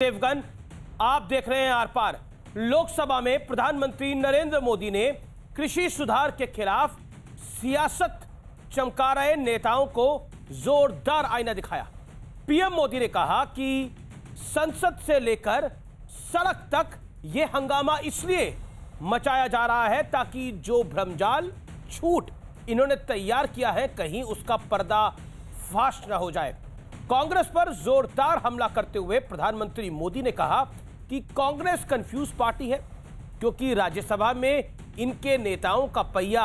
देवगन, आप देख रहे हैं आर पार। लोकसभा में प्रधानमंत्री नरेंद्र मोदी ने कृषि सुधार के खिलाफ सियासत चमका रहे नेताओं को जोरदार आईना दिखाया। पीएम मोदी ने कहा कि संसद से लेकर सड़क तक यह हंगामा इसलिए मचाया जा रहा है ताकि जो भ्रमजाल झूठ इन्होंने तैयार किया है कहीं उसका पर्दाफाश न हो जाए। कांग्रेस पर जोरदार हमला करते हुए प्रधानमंत्री मोदी ने कहा कि कांग्रेस कंफ्यूज पार्टी है क्योंकि राज्यसभा में इनके नेताओं का पहिया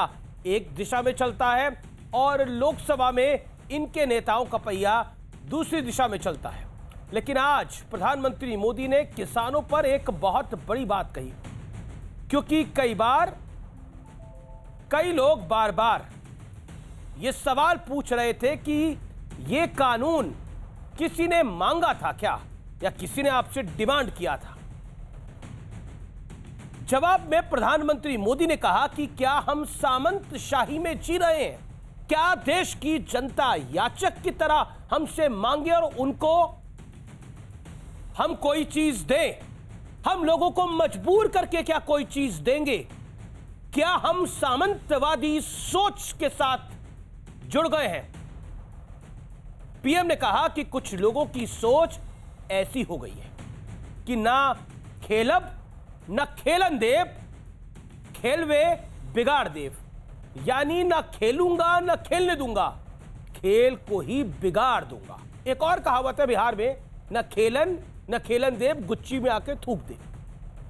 एक दिशा में चलता है और लोकसभा में इनके नेताओं का पहिया दूसरी दिशा में चलता है। लेकिन आज प्रधानमंत्री मोदी ने किसानों पर एक बहुत बड़ी बात कही, क्योंकि कई लोग बार बार ये सवाल पूछ रहे थे कि ये कानून किसी ने मांगा था क्या या किसी ने आपसे डिमांड किया था। जवाब में प्रधानमंत्री मोदी ने कहा कि क्या हम सामंतशाही में जी रहे हैं? क्या देश की जनता याचक की तरह हमसे मांगे और उनको हम कोई चीज दें? हम लोगों को मजबूर करके क्या कोई चीज देंगे? क्या हम सामंतवादी सोच के साथ जुड़ गए हैं? पीएम ने कहा कि कुछ लोगों की सोच ऐसी हो गई है कि ना खेलब न खेलन देव, खेलवे बिगाड़ देव, यानी ना खेलूंगा न खेलने दूंगा, खेल को ही बिगाड़ दूंगा। एक और कहावत है बिहार में, न खेलन देव, गुच्ची में आके थूक दे।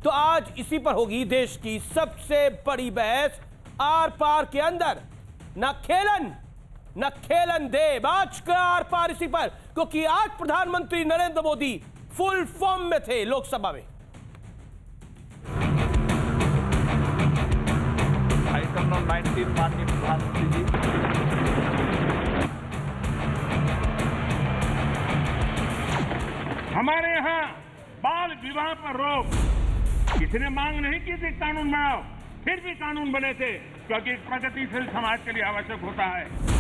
तो आज इसी पर होगी देश की सबसे बड़ी बहस आर पार के अंदर। न खेलन देव, आज का आर पार इसी पर, क्योंकि आज प्रधानमंत्री नरेंद्र मोदी फुल फॉर्म में थे लोकसभा में। आइटम नंबर 19 माननीय प्रधानमंत्री जी। हमारे यहाँ बाल विवाह पर रोक, किसी ने मांग नहीं की थी कानून बनाओ, फिर भी कानून बने थे क्योंकि प्रगतिशील समाज के लिए आवश्यक होता है।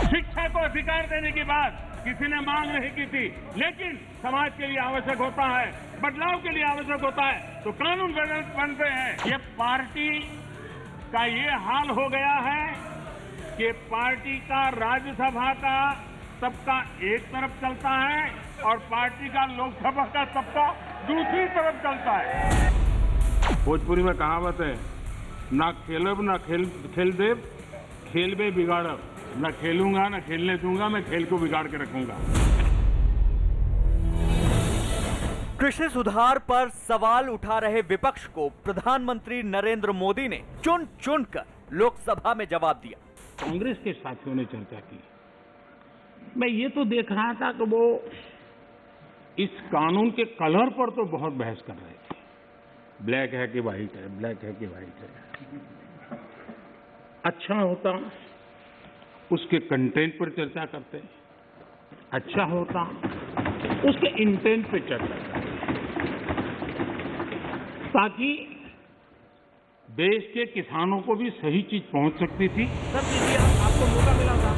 शिक्षा को अधिकार देने की बात किसी ने मांग नहीं की थी, लेकिन समाज के लिए आवश्यक होता है, बदलाव के लिए आवश्यक होता है, तो कानून बनते हैं। ये पार्टी का ये हाल हो गया है कि पार्टी का राज्यसभा का सबका एक तरफ चलता है और पार्टी का लोकसभा का सबका दूसरी तरफ चलता है। भोजपुरी में कहावत है, ना खेलब ना खेल देव, खेलबे बिगाड़ब। न खेलूंगा न खेलने दूंगा, मैं खेल को बिगाड़ के रखूंगा। कृषि सुधार पर सवाल उठा रहे विपक्ष को प्रधानमंत्री नरेंद्र मोदी ने चुन चुनकर लोकसभा में जवाब दिया। कांग्रेस के साथियों ने चर्चा की, मैं ये तो देख रहा था कि वो इस कानून के कलर पर तो बहुत बहस कर रहे थे। ब्लैक है कि व्हाइट है, ब्लैक है कि व्हाइट है। अच्छा होता उसके कंटेंट पर चर्चा करते, अच्छा होता उसके इंटेंट पे चर्चा करते, ताकि देश के किसानों को भी सही चीज पहुंच सकती थी। आपको मौका मिला था।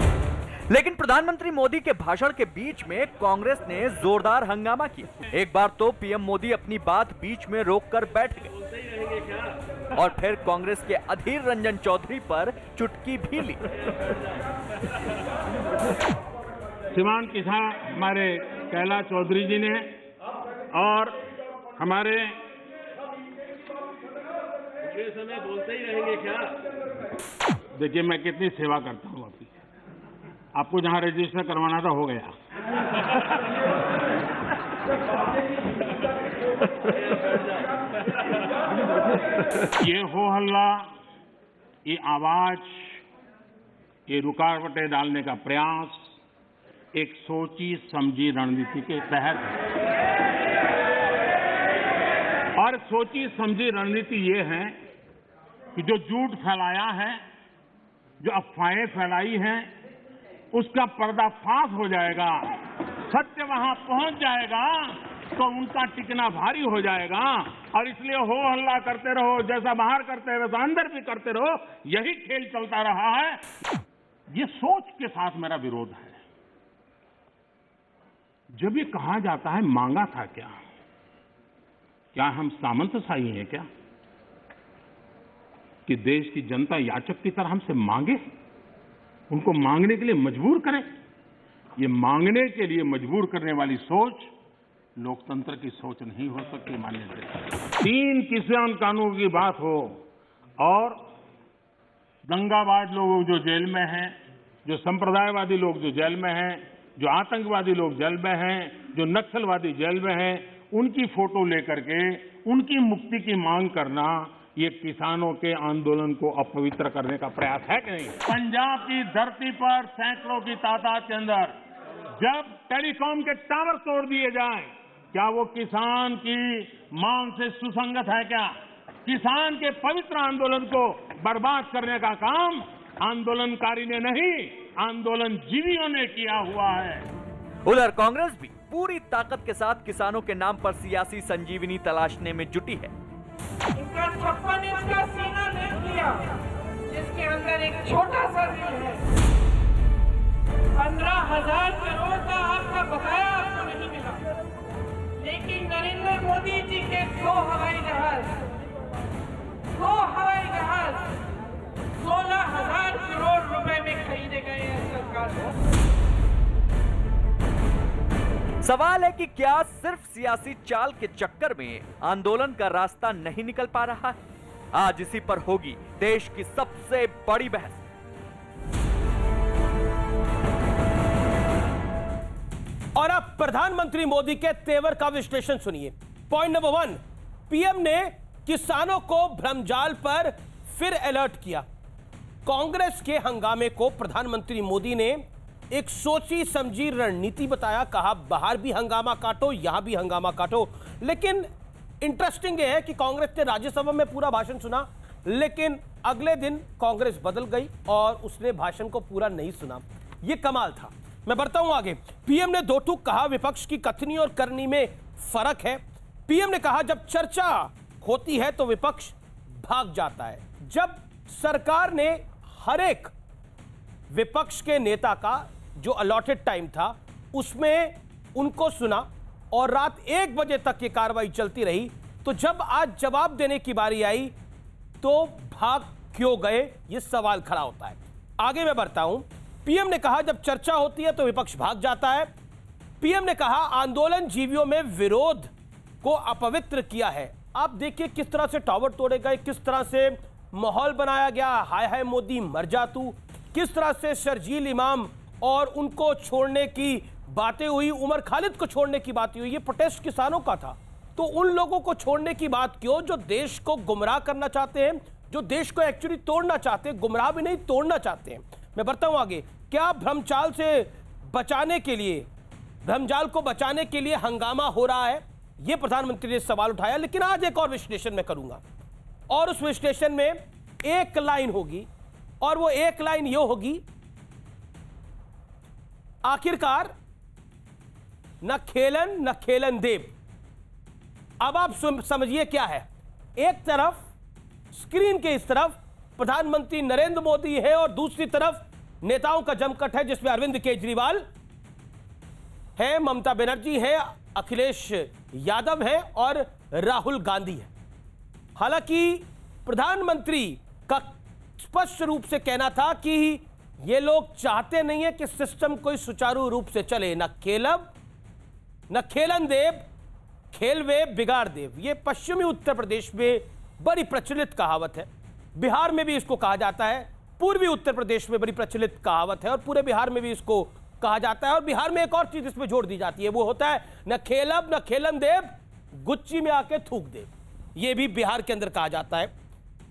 लेकिन प्रधानमंत्री मोदी के भाषण के बीच में कांग्रेस ने जोरदार हंगामा किया। एक बार तो पीएम मोदी अपनी बात बीच में रोककर बैठ गए और फिर कांग्रेस के अधीर रंजन चौधरी पर चुटकी भी ली। श्रीमान किसान हमारे कैलाश चौधरी जी ने और हमारे समय बोलते ही रहेंगे क्या? देखिए मैं कितनी सेवा करता हूँ अभी, आपको जहां रजिस्टर करवाना था हो गया। ये हो हल्ला, ये आवाज, ये रुकावटें डालने का प्रयास एक सोची समझी रणनीति के तहत है। और सोची समझी रणनीति ये है कि जो झूठ फैलाया है, जो अफवाहें फैलाई हैं, उसका पर्दाफाश हो जाएगा, सत्य वहां पहुंच जाएगा तो उनका टिकना भारी हो जाएगा। और इसलिए हो हल्ला करते रहो, जैसा बाहर करते रहो वैसा अंदर भी करते रहो, यही खेल चलता रहा है। ये सोच के साथ मेरा विरोध है। जब ये कहा जाता है मांगा था क्या हम सामंतशाही हैं क्या कि देश की जनता याचक की तरह हमसे मांगे, उनको मांगने के लिए मजबूर करें? ये मांगने के लिए मजबूर करने वाली सोच लोकतंत्र की सोच नहीं हो सकती। माननीय 3 किसान कानून की बात हो और दंगाबाज लोग जो जेल में हैं, जो संप्रदायवादी लोग जो जेल में हैं, जो आतंकवादी लोग जेल में हैं, जो नक्सलवादी जेल में हैं, उनकी फोटो लेकर के उनकी मुक्ति की मांग करना ये किसानों के आंदोलन को अपवित्र करने का प्रयास है कि नहीं? पंजाब की धरती पर सैकड़ों की तादाद के अंदर जब टेलीकॉम के टावर तोड़ दिए जाएं, क्या वो किसान की मांग से सुसंगत है क्या? किसान के पवित्र आंदोलन को बर्बाद करने का काम आंदोलनकारी ने नहीं, आंदोलन जीवियों ने किया हुआ है। उधर कांग्रेस भी पूरी ताकत के साथ किसानों के नाम पर सियासी संजीवनी तलाशने में जुटी है। इनका 56 इंच का सीना देख लिया, जिसके अंदर एक छोटा सा दिल है। 15,000 करोड़ का आपका बकाया आपको नहीं मिला, लेकिन नरेंद्र मोदी जी के 2 हवाई जहाज 16,000 करोड़ रुपए में खरीदे गए हैं सरकार से। सवाल है कि क्या सिर्फ सियासी चाल के चक्कर में आंदोलन का रास्ता नहीं निकल पा रहा है? आज इसी पर होगी देश की सबसे बड़ी बहस। और अब प्रधानमंत्री मोदी के तेवर का विश्लेषण सुनिए। पॉइंट नंबर 1, पीएम ने किसानों को भ्रमजाल पर फिर अलर्ट किया। कांग्रेस के हंगामे को प्रधानमंत्री मोदी ने एक सोची समझी रणनीति बताया। कहा बाहर भी हंगामा काटो, यहां भी हंगामा काटो। लेकिन इंटरेस्टिंग यह है कि कांग्रेस ने राज्यसभा में पूरा भाषण सुना, लेकिन अगले दिन कांग्रेस बदल गई और उसने भाषण को पूरा नहीं सुना। यह कमाल था। मैं बढ़ता हूं आगे। पीएम ने 2 टूक कहा, विपक्ष की कथनी और करनी में फर्क है। पीएम ने कहा जब चर्चा होती है तो विपक्ष भाग जाता है। जब सरकार ने हर एक विपक्ष के नेता का जो अलॉटेड टाइम था उसमें उनको सुना और रात 1 बजे तक ये कार्रवाई चलती रही, तो जब आज जवाब देने की बारी आई तो भाग क्यों गए, ये सवाल खड़ा होता है। आगे मैं बढ़ता हूं। पीएम ने कहा जब चर्चा होती है तो विपक्ष भाग जाता है। पीएम ने कहा आंदोलन जीवियों में विरोध को अपवित्र किया है। आप देखिए किस तरह से टावर तोड़े गए, किस तरह से माहौल बनाया गया, हाय हाय मोदी मर जा तू, किस तरह से शर्जील इमाम और उनको छोड़ने की बातें हुई, उमर खालिद को छोड़ने की बातें हुई। ये प्रोटेस्ट किसानों का था, तो उन लोगों को छोड़ने की बात क्यों जो देश को गुमराह करना चाहते हैं, जो देश को एक्चुअली तोड़ना चाहते हैं, गुमराह भी नहीं तोड़ना चाहते हैं। मैं बढ़ता हूं आगे। क्या भ्रमचाल से बचाने के लिए, भ्रमजाल को बचाने के लिए हंगामा हो रहा है? यह प्रधानमंत्री ने सवाल उठाया। लेकिन आज एक और विश्लेषण मैं करूंगा और उस विश्लेषण में एक लाइन होगी और वो एक लाइन यह होगी, आखिरकार न खेलन देव। अब आप समझिए क्या है। एक तरफ स्क्रीन के इस तरफ प्रधानमंत्री नरेंद्र मोदी है और दूसरी तरफ नेताओं का जमघट है, जिसमें अरविंद केजरीवाल है, ममता बनर्जी है, अखिलेश यादव है और राहुल गांधी है। हालांकि प्रधानमंत्री का स्पष्ट रूप से कहना था कि ये लोग चाहते नहीं है कि सिस्टम कोई सुचारू रूप से चले। न खेलन देव, खेलवे बिगाड़ देव। ये पश्चिमी उत्तर प्रदेश में बड़ी प्रचलित कहावत है। बिहार में भी इसको कहा जाता है, पूर्वी उत्तर प्रदेश में बड़ी प्रचलित कहावत है और पूरे बिहार में भी इसको कहा जाता है। और बिहार में एक और चीज इसमें जोड़ दी जाती है, वो होता है न खेलन देव, गुच्ची में आके थूक देव। ये भी बिहार के अंदर कहा जाता है।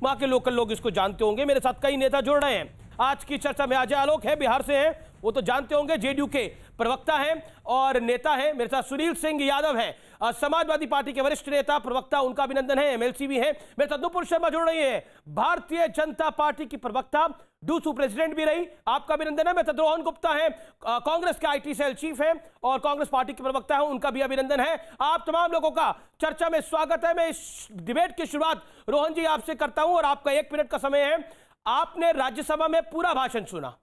वहां के लोकल लोग इसको जानते होंगे। मेरे साथ कई नेता जुड़ रहे हैं आज की चर्चा में। अजय आलोक है, बिहार से हैं, वो तो जानते होंगे, जेडीयू के प्रवक्ता हैं और नेता हैं। मेरे साथ सुनील सिंह यादव हैं, समाजवादी पार्टी के वरिष्ठ नेता प्रवक्ता, उनका अभिनंदन है, एमएलसी भी हैं। मेरे साथ नुपुर शर्मा जुड़ रही है, भारतीय जनता पार्टी की प्रवक्ता, डूसू प्रेसिडेंट भी रही, आपका अभिनंदन है। मेरे साथ रोहन गुप्ता है, कांग्रेस के आईटी सेल चीफ है और कांग्रेस पार्टी के प्रवक्ता है, उनका भी अभिनंदन है। आप तमाम लोगों का चर्चा में स्वागत है। मैं इस डिबेट की शुरुआत रोहन जी आपसे करता हूं और आपका 1 मिनट का समय है। आपने राज्यसभा में पूरा भाषण सुना,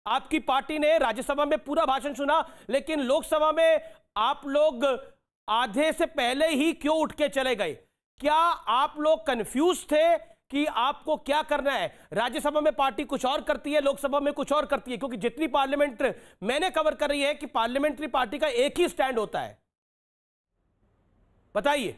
आपकी पार्टी ने राज्यसभा में पूरा भाषण सुना, लेकिन लोकसभा में आप लोग आधे से पहले ही क्यों उठ के चले गए? क्या आप लोग कंफ्यूज थे कि आपको क्या करना है? राज्यसभा में पार्टी कुछ और करती है, लोकसभा में कुछ और करती है, क्योंकि जितनी पार्लियामेंट मैंने कवर कर रही है कि पार्लियामेंट्री पार्टी का एक ही स्टैंड होता है। बताइए।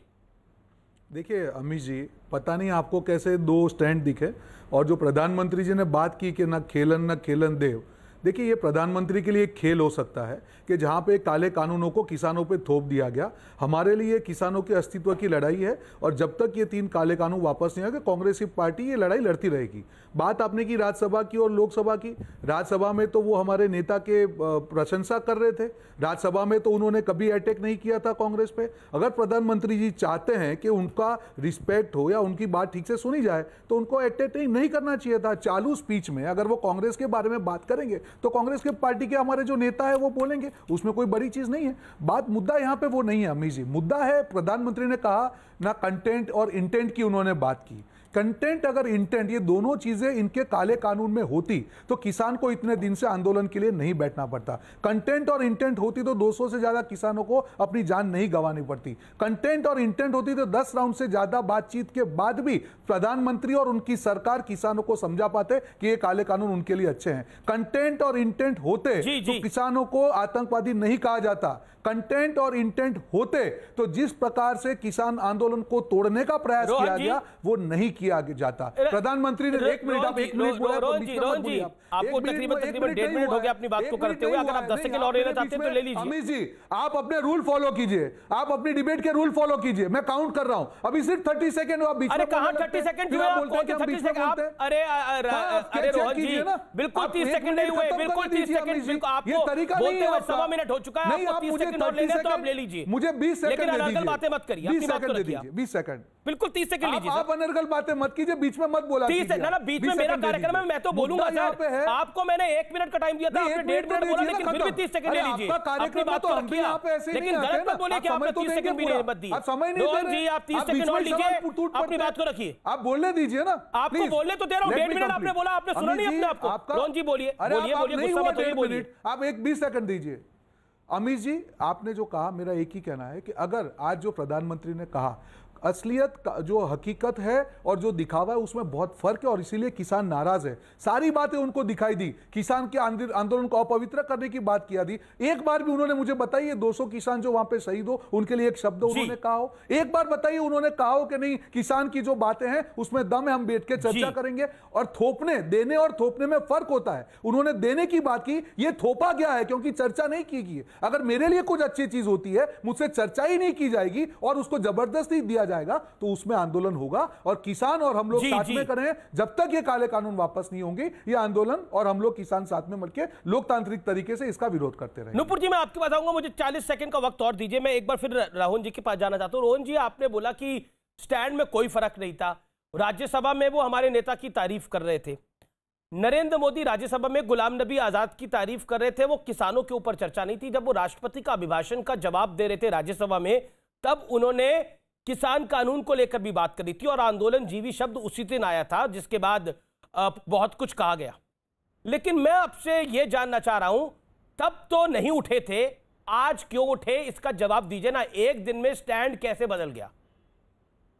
देखिए अमित जी, पता नहीं आपको कैसे दो स्टैंड दिखे, और जो प्रधानमंत्री जी ने बात की कि न खेलन देव, देखिए ये प्रधानमंत्री के लिए एक खेल हो सकता है कि जहां पे काले कानूनों को किसानों पे थोप दिया गया। हमारे लिए किसानों के अस्तित्व की लड़ाई है, और जब तक ये 3 काले कानून वापस नहीं आएंगे कांग्रेस की पार्टी ये लड़ाई लड़ती रहेगी। बात आपने की राज्यसभा की और लोकसभा की। राज्यसभा में तो वो हमारे नेता के प्रशंसा कर रहे थे, राज्यसभा में तो उन्होंने कभी अटैक नहीं किया था कांग्रेस पे। अगर प्रधानमंत्री जी चाहते हैं कि उनका रिस्पेक्ट हो या उनकी बात ठीक से सुनी जाए तो उनको अटैक नहीं करना चाहिए था। चालू स्पीच में अगर वो कांग्रेस के बारे में बात करेंगे तो कांग्रेस के पार्टी के हमारे जो नेता है वो बोलेंगे, उसमें कोई बड़ी चीज नहीं है। बात मुद्दा यहां पे वो नहीं है अमित जी। मुद्दा है प्रधानमंत्री ने कहा ना कंटेंट और इंटेंट की उन्होंने बात की। कंटेंट अगर इंटेंट ये दोनों चीजें इनके काले कानून में होती तो किसान को इतने दिन से आंदोलन के लिए नहीं बैठना पड़ता। कंटेंट और इंटेंट होती तो 200 से ज्यादा किसानों को अपनी जान नहीं गंवानी पड़ती। कंटेंट और इंटेंट होती तो 10 राउंड से ज्यादा बातचीत के बाद भी प्रधानमंत्री और उनकी सरकार किसानों को समझा पाते कि ये काले कानून उनके लिए अच्छे हैं। कंटेंट और इंटेंट होते तो किसानों को आतंकवादी नहीं कहा जाता। कंटेंट और इंटेंट होते तो जिस प्रकार से किसान आंदोलन को तोड़ने का प्रयास किया गया वो नहीं किया जाता। प्रधानमंत्री ने 1 मिनट, आप 1 मिनट बोला तो आपको तकरीबन 1.5 मिनट हो गया अपनी बात को करते हुए। अगर आप 10 सेकंड और लेना चाहते हैं तो ले लीजिए। अमित जी, आप अपने रूल फॉलो कीजिए, आप अपनी डिबेट के रूल फॉलो कीजिए। मैं काउंट कर रहा हूं, अभी सिर्फ 30 सेकंड। आप बीच में कहां 30 सेकंड हुए? अरे रोहन जी, बिल्कुल 30 सेकंड नहीं हुए, बिल्कुल 30 सेकंड। आपको बोलते हुए 1.25 मिनट हो चुका है, आपको 30 सेकंड और लेने हैं तो आप ले लीजिए। मुझे 20 सेकंड लेकिन अनर्गल बातें मत करिए, अपनी बात को रखिए। 20 सेकंड, बिल्कुल 30 सेकंड लीजिए। आप अनर्गल बातें मत कीजिए, बीच में मत बोला। 30 ना बीच में मेरा कार्यक्रम है, मैं तो बोलूंगा सर। आपको मैंने 1 मिनट का टाइम दिया था, आपने 1.5 मिनट बोला, लेकिन फिर भी 30 सेकंड ले लीजिए। अपनी बात को रखिए, लेकिन गलत मत बोलिए कि आपने 30 सेकंड भी मत दिए। रोहन जी, आप 30 सेकंड और लीजिए, अपनी बात को रखिए। आप बोलने दीजिए ना, आपको बोलने तो दे रहा हूं। 1.5 मिनट आपने बोला, आपने सुना नहीं अपने आपको। रोहन जी बोलिए, गुस्सा मत होइए, बोलिए। आप 20 सेकंड दीजिए। अमित जी, आपने जो कहा, मेरा एक ही कहना है कि अगर आज जो प्रधानमंत्री ने कहा असलियत जो हकीकत है और जो दिखावा है उसमें बहुत फर्क है, और इसीलिए किसान नाराज है। सारी बातें उनको दिखाई दी, किसान के आंदोलन को अपवित्र करने की बात किया दी। एक बार भी उन्होंने मुझे बताइए 200 किसान जो वहां पे शहीद हो उनके लिए एक शब्द उन्होंने कहा हो? एक बार बताइए उन्होंने कहा हो कि नहीं किसान की जो बातें हैं उसमें दम है, हम बैठ के चर्चा करेंगे। और थोपने, देने और थोपने में फर्क होता है। उन्होंने देने की बात की, ये थोपा गया है क्योंकि चर्चा नहीं की गई। अगर मेरे लिए कुछ अच्छी चीज होती है, मुझसे चर्चा ही नहीं की जाएगी और उसको जबरदस्ती दिया जाएगा तो उसमें आंदोलन होगा, और किसान और हम लोग साथ में करें। जब तक ये काले कानून वापस नहीं होंगे ये आंदोलन, और हम लोग किसान साथ में मिलकर लोकतांत्रिक तरीके से इसका विरोध करते रहेंगे। नुपुर जी, मैं आपके पास आऊंगा, मुझे 40 सेकंड का वक्त और दीजिए। मैं एक बार फिर राहुल जी के पास जाना चाहता हूं। रोहन जी, आपने बोला कि स्टैंड में कोई फर्क नहीं था। राज्यसभा में वो हमारे नेता की तारीफ कर रहे थे, नरेंद्र मोदी राज्यसभा में गुलाम नबी आजाद की तारीफ कर रहे थे, वो किसानों के ऊपर चर्चा नहीं थी। जब वो राष्ट्रपति का अभिभाषण का जवाब दे रहे थे राज्यसभा में, तब उन्होंने किसान कानून को लेकर भी बात करी थी, और आंदोलन जीवी शब्द उसी दिन आया था, जिसके बाद बहुत कुछ कहा गया। लेकिन मैं आपसे यह जानना चाह रहा हूं, तब तो नहीं उठे थे, आज क्यों उठे? इसका जवाब दीजिए ना। एक दिन में स्टैंड कैसे बदल गया?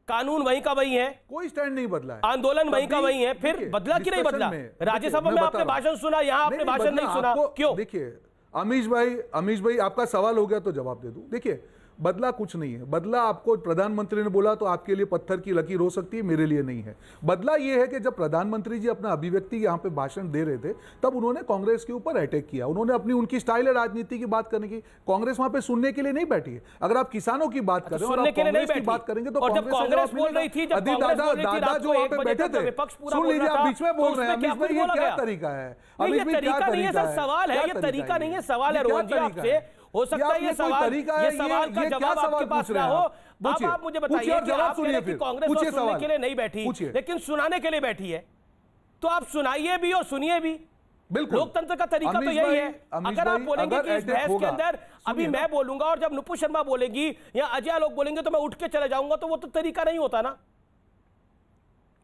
कानून वही का वही है, कोई स्टैंड नहीं बदला है, आंदोलन वही का वही है, फिर बदला कि नहीं बदला? राज्यसभा में आपने भाषण सुना, यहां आपने भाषण नहीं सुना, क्यों? देखिए अमीश भाई, आपका सवाल हो गया तो जवाब दे दूं। देखिए, बदला कुछ नहीं है। बदला आपको प्रधानमंत्री ने बोला तो आपके लिए पत्थर की लकीर हो सकती है, मेरे लिए नहीं है। बदला यह है कि जब प्रधानमंत्री जी अपना अभिव्यक्ति यहां पे भाषण दे रहे थे तब उन्होंने कांग्रेस के ऊपर अटैक किया। उन्होंने अपनी उनकी स्टाइल है राजनीति की बात करने की। कांग्रेस वहां पे सुनने के लिए नहीं बैठी है। अगर आप किसानों की बात कर रहे हो और कांग्रेस की बात करेंगे तो कांग्रेस बोल रही थी, दादा जो वहां पे बैठे थे, सुन लीजिए, आप बीच में बोल रहे हैं। अमित भाई, ये क्या तरीका है? तरीका नहीं है सर, सवाल है। ये तरीका नहीं है, सवाल है रोहन जी आपसे। हो सकता है ये सवाल का जवाब आपके पास ना हो। अब आप मुझे बताइए कि आप कह रहे हैं कि कांग्रेस और सुनने के लिए नहीं बैठी, लेकिन सुनाने के लिए बैठी है, तो आप सुनाइए भी और सुनिए भी। बिल्कुल, लोकतंत्र का तरीका तो यही है। अगर आप बोलेंगे कि इस बहस के अंदर अभी मैं बोलूंगा और जब नुपुर शर्मा बोलेगी या अजय लोग बोलेंगे तो मैं उठ के चले जाऊंगा, तो वो तो तरीका नहीं होता ना।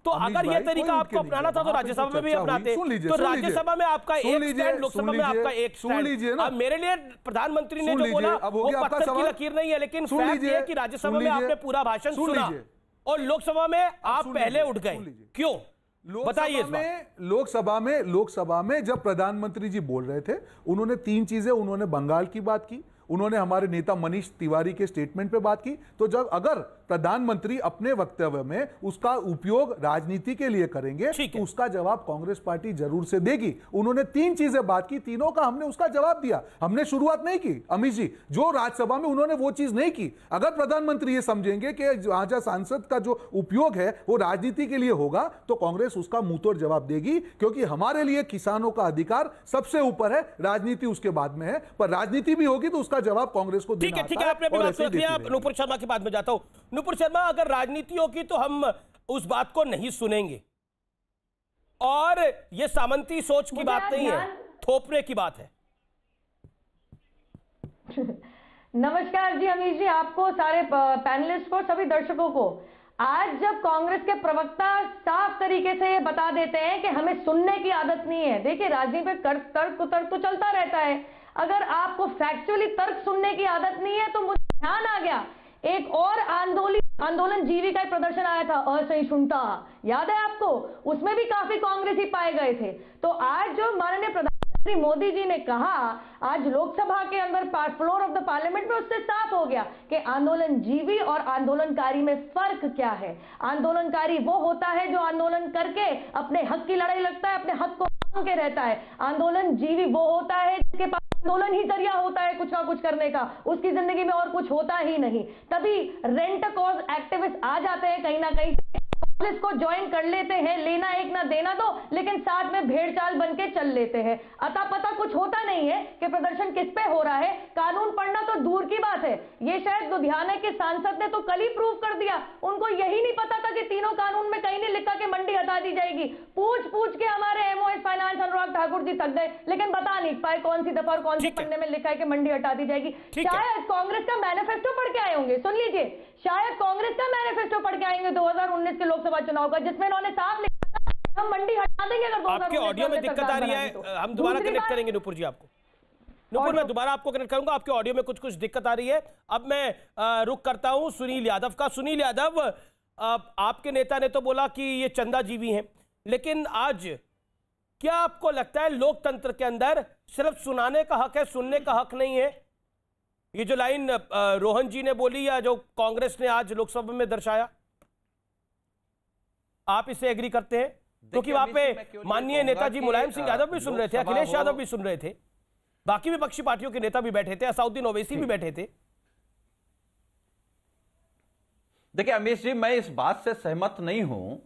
तो अगर ये तरीका आपको अपनाना था तो राज्यसभा में भी अपनाते। तो राज्यसभा में आपका एक स्टैंड, लोकसभा में आपका एक स्टैंड। अब मेरे लिए प्रधानमंत्री ने जो बोला वो पत्थर की लकीर नहीं है, लेकिन फैक्ट ये कि राज्यसभा में आपने पूरा भाषण सुना और लोकसभा में आप पहले उठ गए, क्यों बताइए? लोकसभा में जब प्रधानमंत्री जी बोल रहे थे, उन्होंने 3 चीजें, उन्होंने बंगाल की बात की, उन्होंने हमारे नेता मनीष तिवारी के स्टेटमेंट पे बात की। तो जब अगर प्रधानमंत्री अपने वक्तव्य में उसका उपयोग राजनीति के लिए करेंगे तो उसका जवाब कांग्रेस पार्टी जरूर से देगी। उन्होंने 3 चीजें बात की, तीनों का हमने उसका जवाब दिया। हमने शुरुआत नहीं की अमित जी, जो राज्यसभा में उन्होंने वो चीज नहीं की। अगर प्रधानमंत्री ये समझेंगे कि जहां सांसद का जो उपयोग है वो राजनीति के लिए होगा तो कांग्रेस उसका मुंहतोड़ जवाब देगी, क्योंकि हमारे लिए किसानों का अधिकार सबसे ऊपर है, राजनीति उसके बाद में है। पर राजनीति भी होगी तो उसका जवाब कांग्रेस को देना। ठीक है, आपने अपनी बात रख लिया। नुपुर शर्मा की बात में जाता हूं। नुपुर शर्मा, अगर राजनीति होगी तो हम उस बात को नहीं सुनेंगे, और ये सामंती सोच की बात नहीं है, थोपने की बात है। नमस्कार जी अमीश जी, आपको, सारे पैनलिस्ट को, सभी दर्शकों को। आज जब कांग्रेस के प्रवक्ता साफ तरीके से ये बता देते हैं कि हमें सुनने की आदत नहीं है। देखिए, राजनीति में तर्क तो चलता रहता है, अगर आपको फैक्चुअली तर्क सुनने की आदत नहीं है तो मुझे ध्यान आ गया, एक और आंदोलन जीवी का प्रदर्शन आया था, असहिष्णुता, याद है आपको? उसमें भी काफी कांग्रेसी पाए गए थे। तो आज जो माननीय प्रधानमंत्री मोदी जी ने कहा आज लोकसभा के अंदर फ्लोर ऑफ द पार्लियामेंट में, उससे साफ हो गया कि आंदोलन जीवी और आंदोलनकारी में फर्क क्या है। आंदोलनकारी वो होता है जो आंदोलन करके अपने हक की लड़ाई लड़ता है, अपने हक को मांग के रहता है। आंदोलन जीवी वो होता है जिसके पास आंदोलन ही जरिया होता है कुछ ना कुछ करने का, उसकी जिंदगी में और कुछ होता ही नहीं। तभी रेंट कॉज एक्टिविस्ट आ जाते हैं कहीं ना कहीं, इसको ज्वाइन कर लेते हैं, लेना एक ना देना दो, लेकिन साथ में भेड़चाल बन के चल लेते हैं। अता पता कुछ होता नहीं है कि प्रदर्शन किस पे हो रहा है, कानून पढ़ना तो दूर की बात है। ये शायद लुधियाना के सांसद ने तो कल ही प्रूव कर दिया, उनको यही नहीं पता था कि तीनों कानून में कहीं नहीं लिखा कि मंडी हटा दी जाएगी। पूछ के हमारे एमओएस फाइनेंस अनुराग ठाकुर जी थक गए, लेकिन बता नहीं पाए कौन सी दफा और कौन सी पन्ने में लिखा है कि मंडी हटा दी जाएगी। शायद कांग्रेस का मैनिफेस्टो पढ़ के आए होंगे, सुन लीजिए, शायद कांग्रेस का मैनिफेस्टो पढ़ के आएंगे 2019 के लोकसभा चुनाव का, जिसमें उन्होंने साफ लिखा था हम मंडी हटा देंगे अगर 2019 आपके ऑडियो में दिक्कत आ रही है, हम दोबारा कनेक्ट करेंगे नुपुर जी आपको। नुपुर, मैं दोबारा आपको कनेक्ट करूंगा, आपके ऑडियो में कुछ दिक्कत आ रही है। अब मैं रुक करता हूं सुनील यादव का। सुनील यादव, आपके नेता ने तो बोला कि ये चंदा जीवी हैं, लेकिन आज क्या आपको लगता है लोकतंत्र के अंदर सिर्फ सुनाने का हक है, सुनने का हक नहीं है? ये जो लाइन रोहन जी ने बोली या जो कांग्रेस ने आज लोकसभा में दर्शाया, आप इससे एग्री करते हैं? क्योंकि वहां पे माननीय नेताजी मुलायम सिंह यादव भी सुन रहे थे, अखिलेश यादव भी सुन रहे थे, बाकी विपक्षी पार्टियों के नेता भी बैठे थे, असउद्दीन ओवैसी भी बैठे थे। देखिए अमीश जी, मैं इस बात से सहमत नहीं हूं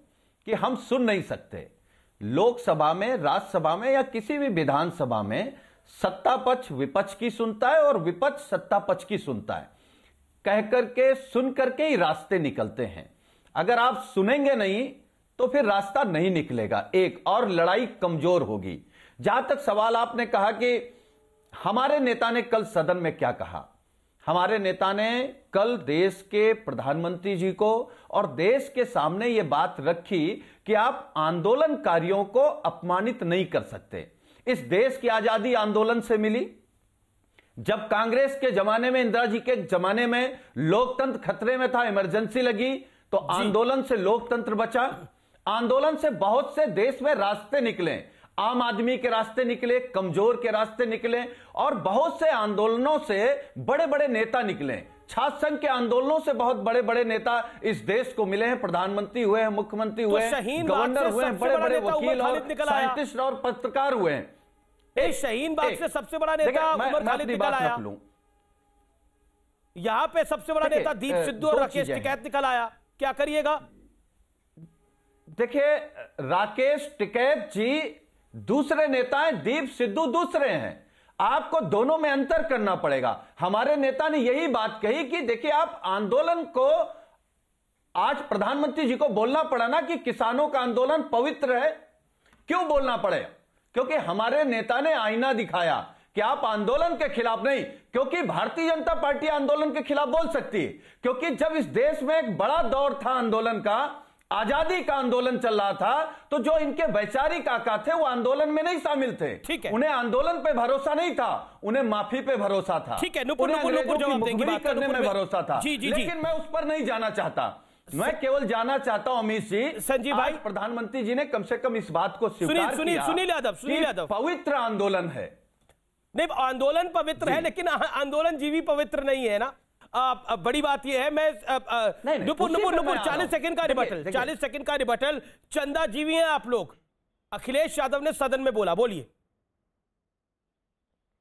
कि हम सुन नहीं सकते। लोकसभा में, राज्यसभा में या किसी भी विधानसभा में सत्ता पक्ष विपक्ष की सुनता है और विपक्ष सत्ता पक्ष की सुनता है। कह करके, सुन करके ही रास्ते निकलते हैं। अगर आप सुनेंगे नहीं तो फिर रास्ता नहीं निकलेगा, एक और लड़ाई कमजोर होगी। जहां तक सवाल आपने कहा कि हमारे नेता ने कल सदन में क्या कहा, हमारे नेता ने कल देश के प्रधानमंत्री जी को और देश के सामने यह बात रखी कि आप आंदोलनकारियों को अपमानित नहीं कर सकते। इस देश की आजादी आंदोलन से मिली। जब कांग्रेस के जमाने में, इंदिरा जी के जमाने में लोकतंत्र खतरे में था, इमरजेंसी लगी, तो आंदोलन से लोकतंत्र बचा। आंदोलन से बहुत से देश में रास्ते निकले, आम आदमी के रास्ते निकले, कमजोर के रास्ते निकले, और बहुत से आंदोलनों से बड़े बड़े नेता निकले। छात्र संघ के आंदोलनों से बहुत बड़े बड़े नेता इस देश को मिले हैं, प्रधानमंत्री हुए हैं, मुख्यमंत्री हुए हैं, गवर्नर हुए हैं, बड़े बड़े वकील और साइंटिस्ट और पत्रकार हुए हैं। शाहीन बाग से सबसे बड़ा नेता उमर खालिद निकल आया, यहां पे सबसे बड़ा नेता दीप सिद्धू और राकेश टिकैत निकल आया, क्या करिएगा? देखिए, राकेश टिकैत जी दूसरे नेता हैं, दीप सिद्धू दूसरे हैं। आपको दोनों में अंतर करना पड़ेगा। हमारे नेता ने यही बात कही कि देखिए, आप आंदोलन को, आज प्रधानमंत्री जी को बोलना पड़ा ना कि किसानों का आंदोलन पवित्र है। क्यों बोलना पड़े? क्योंकि हमारे नेता ने आईना दिखाया कि आप आंदोलन के खिलाफ नहीं, क्योंकि भारतीय जनता पार्टी आंदोलन के खिलाफ बोल सकती है, क्योंकि जब इस देश में एक बड़ा दौर था आंदोलन का, आजादी का आंदोलन चल रहा था, तो जो इनके वैचारिक आका थे वो आंदोलन में नहीं शामिल थे। ठीक है, उन्हें आंदोलन पे भरोसा नहीं था, उन्हें माफी पे भरोसा था। ठीक है, नुपुर जवाब देंगे, करने में भरोसा था। जी जी, लेकिन मैं उस पर नहीं जाना चाहता। मैं केवल जाना चाहता हूं अमित जी, संजीव भाई, प्रधानमंत्री जी ने कम से कम इस बात को स्वीकार किया, सुनील यादव, पवित्र आंदोलन है। नहीं, आंदोलन पवित्र है, लेकिन आंदोलन जीवी पवित्र नहीं है ना। बड़ी बात यह है, मैं नुपुर 40 सेकंड का रिबटल, 40 सेकंड का रिबटल। चंदा जीवी हैं आप लोग, अखिलेश यादव ने सदन में बोला, बोलिए।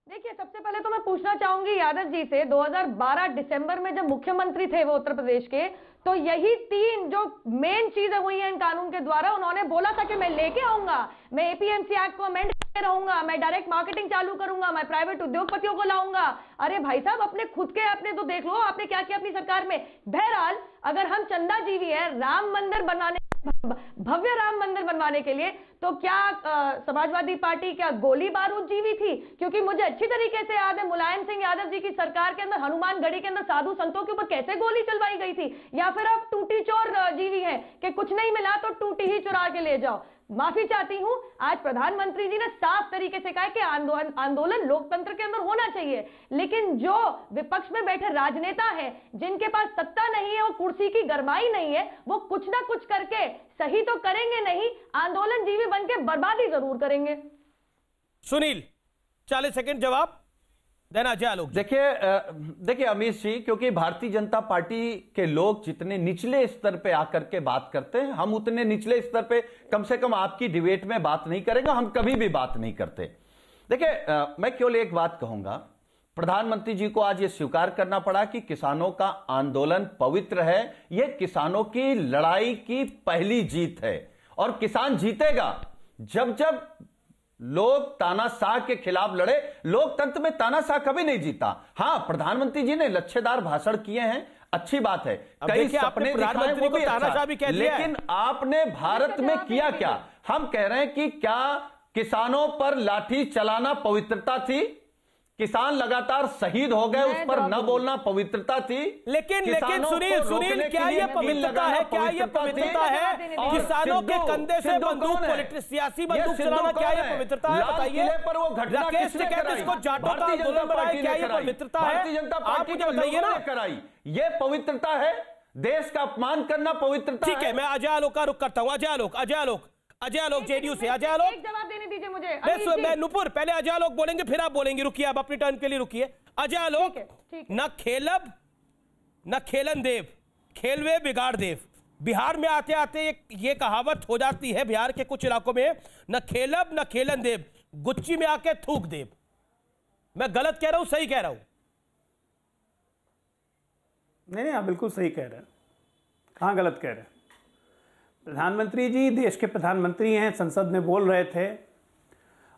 देखिए, सबसे पहले तो मैं पूछना चाहूंगी यादव जी से, 2012 दिसंबर में जब मुख्यमंत्री थे वो उत्तर प्रदेश के, तो यही 3 जो मेन चीजें हुई हैं इन कानून के द्वारा, उन्होंने बोला था कि मैं लेके आऊंगा, मैं एपीएमसी एक्ट को अमेंड करके रहूंगा, मैं डायरेक्ट मार्केटिंग चालू करूंगा, मैं प्राइवेट उद्योगपतियों को लाऊंगा। अरे भाई साहब, अपने खुद के आपने तो देख लो आपने क्या किया अपनी सरकार में। बहरहाल, अगर हम चंदा जीवी है राम मंदिर बनवाने, भव्य राम मंदिर बनवाने के लिए, तो क्या समाजवादी पार्टी क्या गोली बारूद जीवी थी? क्योंकि मुझे अच्छी तरीके से याद है मुलायम सिंह यादव जी की सरकार के अंदर हनुमानगढ़ी के अंदर साधु संतों के ऊपर कैसे गोली चलवाई गई थी। या फिर आप टूटी चोर जीवी हैं कि कुछ नहीं मिला तो टूटी ही चुरा के ले जाओ। माफी चाहती हूं, आज प्रधानमंत्री जी ने साफ तरीके से कहा कि आंदोलन लोकतंत्र के अंदर होना चाहिए, लेकिन जो विपक्ष में बैठे राजनेता हैं जिनके पास सत्ता नहीं है, वो कुर्सी की गरमाई नहीं है, वो कुछ ना कुछ करके सही तो करेंगे नहीं, आंदोलन जीवी बनके बर्बादी जरूर करेंगे। सुनील, 40 सेकंड जवाब देना चाहे लोग। देखिए अमित जी, क्योंकि भारतीय जनता पार्टी के लोग जितने निचले स्तर पे आकर के बात करते हैं, हम उतने निचले स्तर पे कम से कम आपकी डिबेट में बात नहीं करेंगे, हम कभी भी बात नहीं करते। देखिए, मैं केवल एक बात कहूंगा, प्रधानमंत्री जी को आज यह स्वीकार करना पड़ा कि किसानों का आंदोलन पवित्र है, यह किसानों की लड़ाई की पहली जीत है, और किसान जीतेगा जब जब लोग तानाशाह के खिलाफ लड़े। लोकतंत्र में तानाशाह कभी नहीं जीता। हां, प्रधानमंत्री जी ने लच्छेदार भाषण किए हैं, अच्छी बात है, कई सपने दिखाए, वो भी अच्छा, लेकिन आपने भारत में किया क्या? हम कह रहे हैं कि क्या किसानों पर लाठी चलाना पवित्रता थी? किसान लगातार शहीद हो गए, उस पर न बोलना पवित्रता थी। लेकिन सुनील, क्या ये पवित्रता है? क्या ये पवित्रता है? किसानों के कंधे से बंदूक, सियासी बंदूक चलाना, क्या ये पवित्रता है? बताइए। राकेश टिकैत इसको जाटों का आंदोलन बनाया, क्या ये पवित्रता है? आप मुझे बताइए ना। कराई, ये पवित्रता है? देश का अपमान करना पवित्रता? ठीक है, मैं अजय आलोक का रुख करता हूं। अजय आलोक जेडीयू से, अजय आलोक एक जवाब देने दीजिए मुझे। मैं नुपुर, पहले अजय आलोक बोलेंगे, फिर आप बोलेंगे। रुकिए, आप अपनी टर्न के लिए रुकिए। अजय आलोक, न खेलब न खेलन देव, खेलवे बिगाड़ देव। बिहार में आते आते ये कहावत हो जाती है बिहार के कुछ इलाकों में, न खेलब न खेलन देव, गुच्ची में आके थूक देव। मैं गलत कह रहा हूं, सही कह रहा हूं? नहीं, आप बिल्कुल सही कह रहे हैं। कहां गलत कह रहे हैं? प्रधानमंत्री जी देश के प्रधानमंत्री हैं, संसद में बोल रहे थे,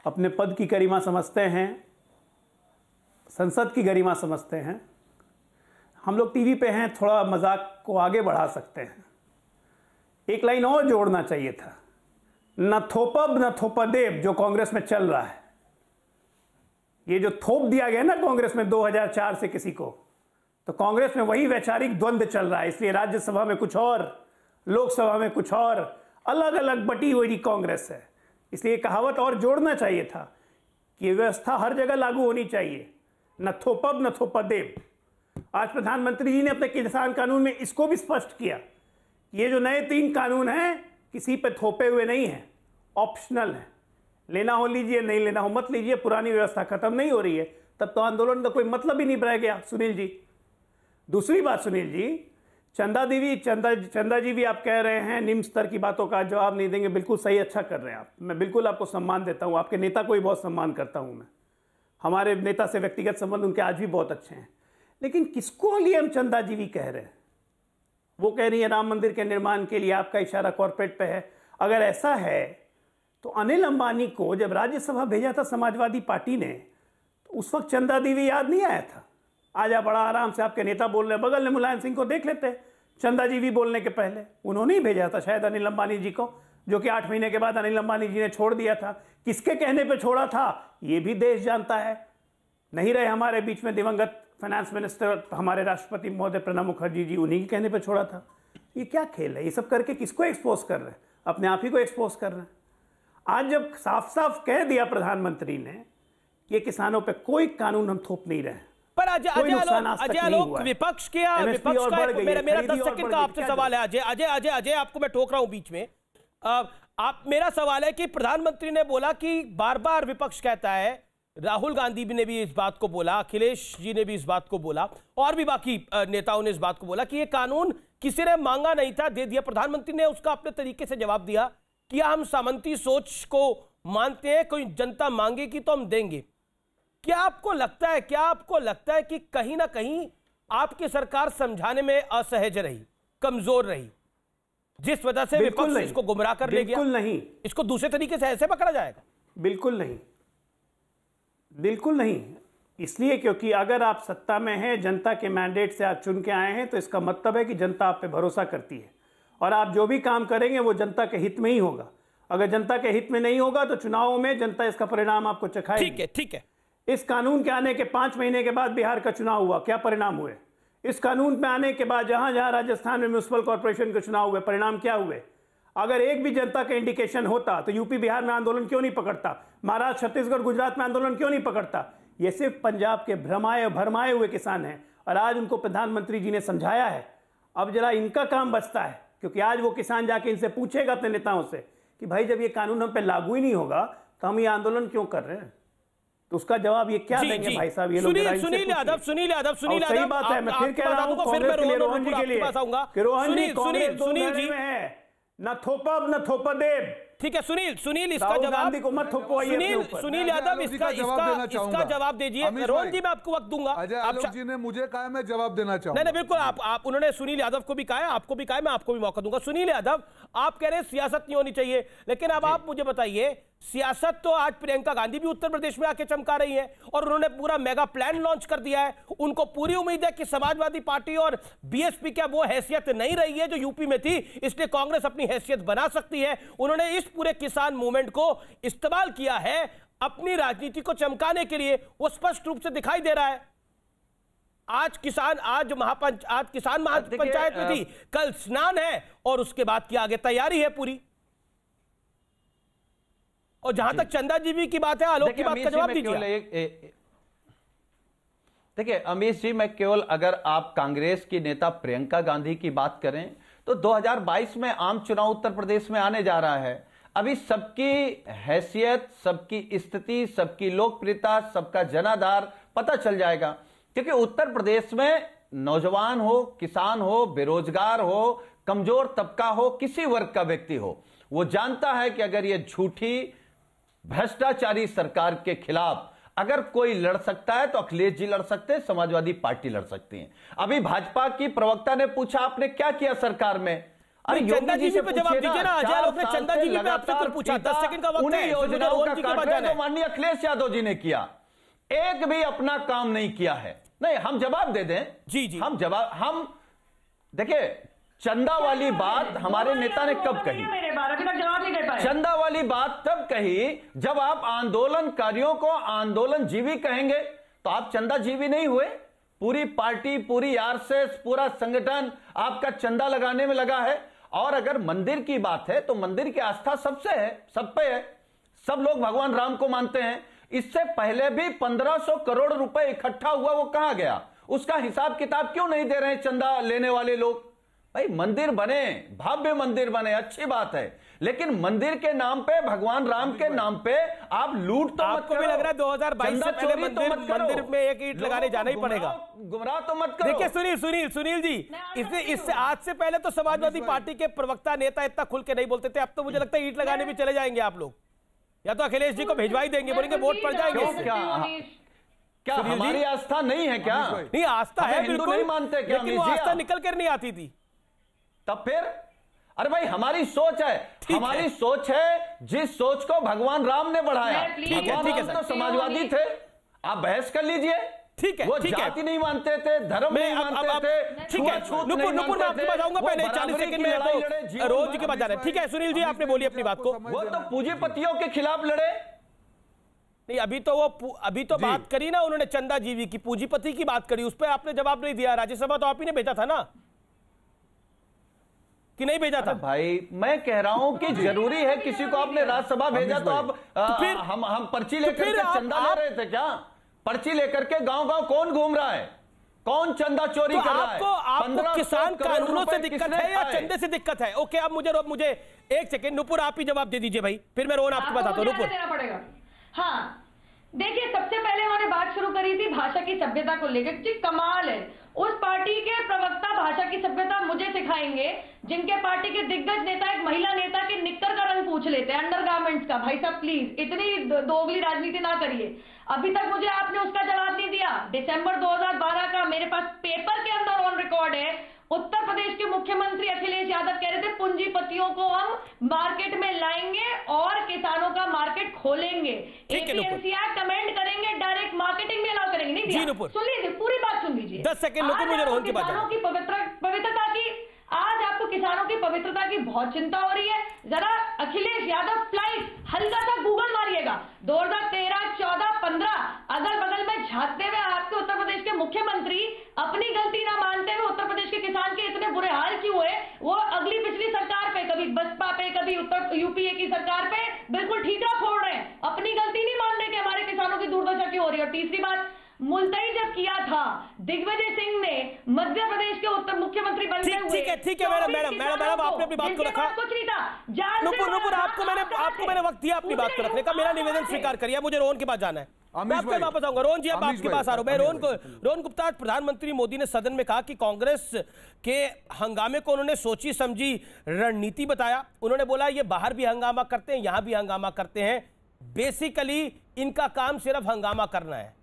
अपने पद की गरिमा समझते हैं, संसद की गरिमा समझते हैं। हम लोग टीवी पे हैं, थोड़ा मजाक को आगे बढ़ा सकते हैं। एक लाइन और जोड़ना चाहिए था, न थोपब न थोपदेव, जो कांग्रेस में चल रहा है। ये जो थोप दिया गया ना कांग्रेस में 2004 से किसी को, तो कांग्रेस में वही वैचारिक द्वंद्व चल रहा है। इसलिए राज्यसभा में कुछ और, लोकसभा में कुछ और, अलग अलग बटी हुई कांग्रेस है। इसलिए कहावत और जोड़ना चाहिए था कि व्यवस्था हर जगह लागू होनी चाहिए, न थोपब न थोपदेव। आज प्रधानमंत्री जी ने अपने किसान कानून में इसको भी स्पष्ट किया, ये जो नए 3 कानून हैं किसी पे थोपे हुए नहीं हैं, ऑप्शनल है। लेना हो लीजिए, नहीं लेना हो मत लीजिए। पुरानी व्यवस्था खत्म नहीं हो रही है, तब तो आंदोलन का कोई मतलब ही नहीं रह गया। सुनील जी, दूसरी बात, सुनील जी, चंदा जी भी आप कह रहे हैं निम्न स्तर की बातों का जवाब नहीं देंगे। बिल्कुल सही, अच्छा कर रहे हैं आप। मैं बिल्कुल आपको सम्मान देता हूं, आपके नेता को भी बहुत सम्मान करता हूं मैं। हमारे नेता से व्यक्तिगत संबंध उनके आज भी बहुत अच्छे हैं। लेकिन किसको लिए हम चंदा जी भी कह रहे हैं? वो कह रही है राम मंदिर के निर्माण के लिए, आपका इशारा कॉर्पोरेट पे है। अगर ऐसा है तो अनिल अंबानी को जब राज्यसभा भेजा था समाजवादी पार्टी ने, तो उस वक्त चंदा देवी याद नहीं आया था? आज आप बड़ा आराम से, आपके नेता बोल रहे हैं, बगल में मुलायम सिंह को देख लेते, चंदा जी भी बोलने के पहले उन्होंने ही भेजा था शायद अनिल अंबानी जी को, जो कि 8 महीने के बाद अनिल अंबानी जी ने छोड़ दिया था। किसके कहने पे छोड़ा था ये भी देश जानता है। नहीं रहे हमारे बीच में दिवंगत फाइनेंस मिनिस्टर, हमारे राष्ट्रपति महोदय प्रणब मुखर्जी जी, उन्हीं के कहने पे छोड़ा था। ये क्या खेल है? ये सब करके किसको एक्सपोज कर रहे हैं? अपने आप ही को एक्सपोज कर रहे हैं। आज जब साफ साफ कह दिया प्रधानमंत्री ने कि किसानों पे कोई कानून हम थोप नहीं रहे हैं, पर अजय लोग विपक्ष का मेरा 10 सेकंड का आपसे सवाल है। अजय आपको मैं ठोक रहा हूं बीच में। आप मेरा सवाल है कि प्रधानमंत्री ने बोला कि बार बार विपक्ष कहता है, राहुल गांधी ने भी इस बात को बोला, अखिलेश जी ने भी इस बात को बोला, और भी बाकी नेताओं ने इस बात को बोला कि ये कानून किसी ने मांगा नहीं था, दे दिया। प्रधानमंत्री ने उसका अपने तरीके से जवाब दिया कि हम सामंती सोच को मानते हैं, कोई जनता मांगेगी तो हम देंगे। क्या आपको लगता है कि कहीं ना कहीं आपकी सरकार समझाने में असहज रही, कमजोर रही, जिस वजह से विपक्ष इसको गुमराह कर ले गया? बिल्कुल नहीं। इसको दूसरे तरीके से ऐसे पकड़ा जाएगा? बिल्कुल नहीं, बिल्कुल नहीं। इसलिए क्योंकि अगर आप सत्ता में हैं, जनता के मैंडेट से आप चुन के आए हैं, तो इसका मतलब है कि जनता आप पे भरोसा करती है और आप जो भी काम करेंगे वो जनता के हित में ही होगा। अगर जनता के हित में नहीं होगा तो चुनावों में जनता इसका परिणाम आपको चखाएगी। ठीक है। इस कानून के आने के 5 महीने के बाद बिहार का चुनाव हुआ, क्या परिणाम हुए? इस कानून में आने के बाद जहां जहां राजस्थान में म्युनिसिपल कॉर्पोरेशन के चुनाव हुए, परिणाम क्या हुए? अगर एक भी जनता का इंडिकेशन होता तो यूपी बिहार में आंदोलन क्यों नहीं पकड़ता? महाराष्ट्र, छत्तीसगढ़, गुजरात में आंदोलन क्यों नहीं पकड़ता? ये सिर्फ पंजाब के भरमाए हुए किसान हैं और आज उनको प्रधानमंत्री जी ने समझाया है। अब जरा इनका काम बचता है, क्योंकि आज वो किसान जाके इनसे पूछेगा अपने नेताओं से कि भाई जब ये कानून हम पे लागू ही नहीं होगा तो हम ये आंदोलन क्यों कर रहे हैं? तो उसका जवाब ये क्या देंगे भाई साहब? ये लोग सुनील यादव सही बात है। मैं फिर कह रहा हूं कांग्रेस के लिए, रोहन जी के लिए कि रोहन जी कांग्रेस सुनील जी में है, न थोपब न थोपदेव। ठीक है सुनील इसका जवाब सुनील यादव इसका जवाब दीजिए। रोहन जी मैं आपको वक्त दूंगा। आलोक जी ने मुझे कहा, मैं जवाब देना चाहूंगा। नहीं बिल्कुल, आप उन्होंने सुनील यादव को भी कहा है, आपको भी कहा है, मैं आपको भी मौका दूंगा। सुनील यादव, आप कह रहे हैं सियासत नहीं होनी चाहिए, लेकिन अब आप मुझे बताइए, सियासत तो आज प्रियंका गांधी भी उत्तर प्रदेश में आके चमका रही है और उन्होंने पूरा मेगा प्लान लॉन्च कर दिया है। उनको पूरी उम्मीद है कि समाजवादी पार्टी और बीएसपी क्या वो हैसियत नहीं रही है जो यूपी में थी, इसलिए कांग्रेस अपनी हैसियत बना सकती है। उन्होंने इस पूरे किसान मूवमेंट को इस्तेमाल किया है अपनी राजनीति को चमकाने के लिए, वो स्पष्ट रूप से दिखाई दे रहा है। आज किसान महापंचायत में थी, कल स्नान है और उसके बाद की आगे तैयारी है पूरी। और जहां तक चंदा जीवी की बात है, आलोक की बात का जवाब दीजिए। देखिए अमीश जी, मैं केवल अगर आप कांग्रेस की नेता प्रियंका गांधी की बात करें तो 2022 में आम चुनाव उत्तर प्रदेश में आने जा रहा है। अभी सबकी हैसियत, सबकी स्थिति, सबकी लोकप्रियता, सबका जनाधार पता चल जाएगा, क्योंकि उत्तर प्रदेश में नौजवान हो, किसान हो, बेरोजगार हो, कमजोर तबका हो, किसी वर्ग का व्यक्ति हो, वो जानता है कि अगर ये झूठी भ्रष्टाचारी सरकार के खिलाफ अगर कोई लड़ सकता है तो अखिलेश जी लड़ सकते हैं, समाजवादी पार्टी लड़ सकती है। अभी भाजपा की प्रवक्ता ने पूछा आपने क्या किया सरकार में? अरे चंदा जी पे जवाब दीजिए ना। चंदा जी पे आपसे कुछ पूछा, 10 सेकंड का वक्त है। योजनाओं का कार्य माननीय अखिलेश यादव जी ने किया, एक भी अपना काम नहीं किया है। नहीं, हम जवाब दे दें। जी हम देखिए, चंदा वाली बात हमारे नेता ने कब कही? चंदा वाली बात तब कही जब आप आंदोलनकारियों को आंदोलनजीवी कहेंगे, तो आप चंदाजीवी नहीं हुए। पूरी पार्टी, पूरी आरएसएस, पूरा संगठन आपका चंदा लगाने में लगा है। और अगर मंदिर की बात है तो मंदिर की आस्था सबसे है, सब पे है, सब लोग भगवान राम को मानते हैं। इससे पहले भी 1500 करोड़ रुपए इकट्ठा हुआ, वो कहां गया? उसका हिसाब किताब क्यों नहीं दे रहे हैं चंदा लेने वाले लोग? भाई मंदिर बने, भव्य मंदिर बने, अच्छी बात है, लेकिन मंदिर के नाम पे, भगवान राम के नाम पे आप लूट तो मत करो। आपको भी लग रहा है 2022 से पहले मंदिर में एक ईंट लगाने जाना ही पड़ेगा? गुमराह तो मत करो। देखिए सुनील जी, इससे आज से पहले तो समाजवादी पार्टी के प्रवक्ता नेता इतना खुल के नहीं बोलते थे, अब तो मुझे लगता है ईंट लगाने भी चले जाएंगे आप लोग, या तो अखिलेश जी को भिजवाई देंगे, बोलेंगे वोट पड़ जाएंगे। क्या हमारी आस्था नहीं है? क्या नहीं, आस्था है, हिंदू नहीं मानते क्या? लेकिन वो आस्था निकल कर नहीं आती थी तब फिर। अरे भाई हमारी सोच है, हमारी सोच है, जिस सोच को भगवान राम ने बढ़ाया। भगवान राम तो समाजवादी थे, आप बहस कर लीजिए। ठीक है, वो जाति नहीं मानते थे, धर्म नहीं मानते थे। ठीक है, नुपुर मैं आपके पास आऊंगा, पहले 40 सेकंड में रोज जी के बाद जा रहे हैं। ठीक है सुनील जी, आपने बोली अपनी बात को। वो तो पूंजीपतियों के खिलाफ लड़े। नहीं, अभी तो बात करी ना उन्होंने चंदा जीवी की, पूंजीपति की बात करी, उस पर आपने जवाब नहीं दिया। राज्यसभा तो आप ही ने भेजा था ना? कि नहीं भेजा था? भाई मैं कह रहा हूं कि जरूरी है किसी को आपने राज्यसभा भेजा तो अब फिर हम पर्ची लेकर के चंदा ले रहे थे क्या? पर्ची लेकर के गांव-गांव कौन घूम रहा है? कौन चंदा चोरी कर रहा है? आपको किसान कानूनों से दिक्कत है या चंदे से दिक्कत है? ओके, अब मुझे एक सेकंड, नुपुर आप ही जवाब दे दीजिए भाई, फिर मैं रोहन आपको बताता हूँ। नुपुर देना पड़ेगा। हाँ देखिए, सबसे पहले उन्होंने बात शुरू करी थी भाषा की सभ्यता को लेकर। जी कमाल है, उस पार्टी के प्रवक्ता भाषा की सभ्यता मुझे सिखाएंगे जिनके पार्टी के दिग्गज नेता एक महिला नेता के निक्कर का रंग पूछ लेते हैं, अंडरगारमेंट्स का। भाई साहब प्लीज इतनी दोगली राजनीति ना करिए। अभी तक मुझे आपने उसका जवाब नहीं दिया। दिसंबर 2012 का मेरे पास पेपर के अंदर ऑन रिकॉर्ड है, उत्तर प्रदेश के मुख्यमंत्री अखिलेश यादव कह रहे थे पूंजीपतियों को हम मार्केट में लाएंगे और किसानों का मार्केट खोलेंगे, एपीएमसी एक्ट अमेंड करेंगे, डायरेक्ट मार्केटिंग में अलाउ करेंगे। नहीं दिया। सुन लीजिए, पूरी बात सुन लीजिए। 10 सेकंड मुझे रोहन की बात। किसानों की पवित्रता की, आज आपको किसानों की पवित्रता की बहुत चिंता हो रही है। जरा अखिलेश यादव फ्लाइट हल्का सा गूगल मारिएगा, 2013, 14, 15 अगल बगल में झांकते हुए आपके उत्तर प्रदेश के मुख्यमंत्री अपनी गलती ना मानते हुए उत्तर प्रदेश के किसान के इतने बुरे हाल क्यों हुए, वो अगली पिछली सरकार पे, कभी बसपा पे, कभी उत्तर यूपीए की सरकार पे बिल्कुल ठीकरा फोड़ रहे हैं। अपनी गलती नहीं मान रहे कि हमारे किसानों की दुर्दशा क्यों हो रही है। और तीसरी बात, मुलतई जब किया था दिग्विजय सिंह ने मध्य प्रदेश के उत्तर मुख्यमंत्री बनते हुए, ठीक है मैडम आपने अपनी बात को रखा। कुछ नहीं था। नुपुर आपको मैंने वक्त दिया अपनी बात को रखने का। मेरा निवेदन स्वीकार करिए, मुझे रोहन के पास जाना है। मैं आपके वापस आऊंगा। रोहन जी, अब आपके पास आ रहा हूं मैं। रोहन गुप्ता, प्रधानमंत्री मोदी ने सदन में कहा कि कांग्रेस के हंगामे को उन्होंने सोची समझी रणनीति बताया। उन्होंने बोला ये बाहर भी हंगामा करते हैं, यहां भी हंगामा करते हैं, बेसिकली इनका काम सिर्फ हंगामा करना है।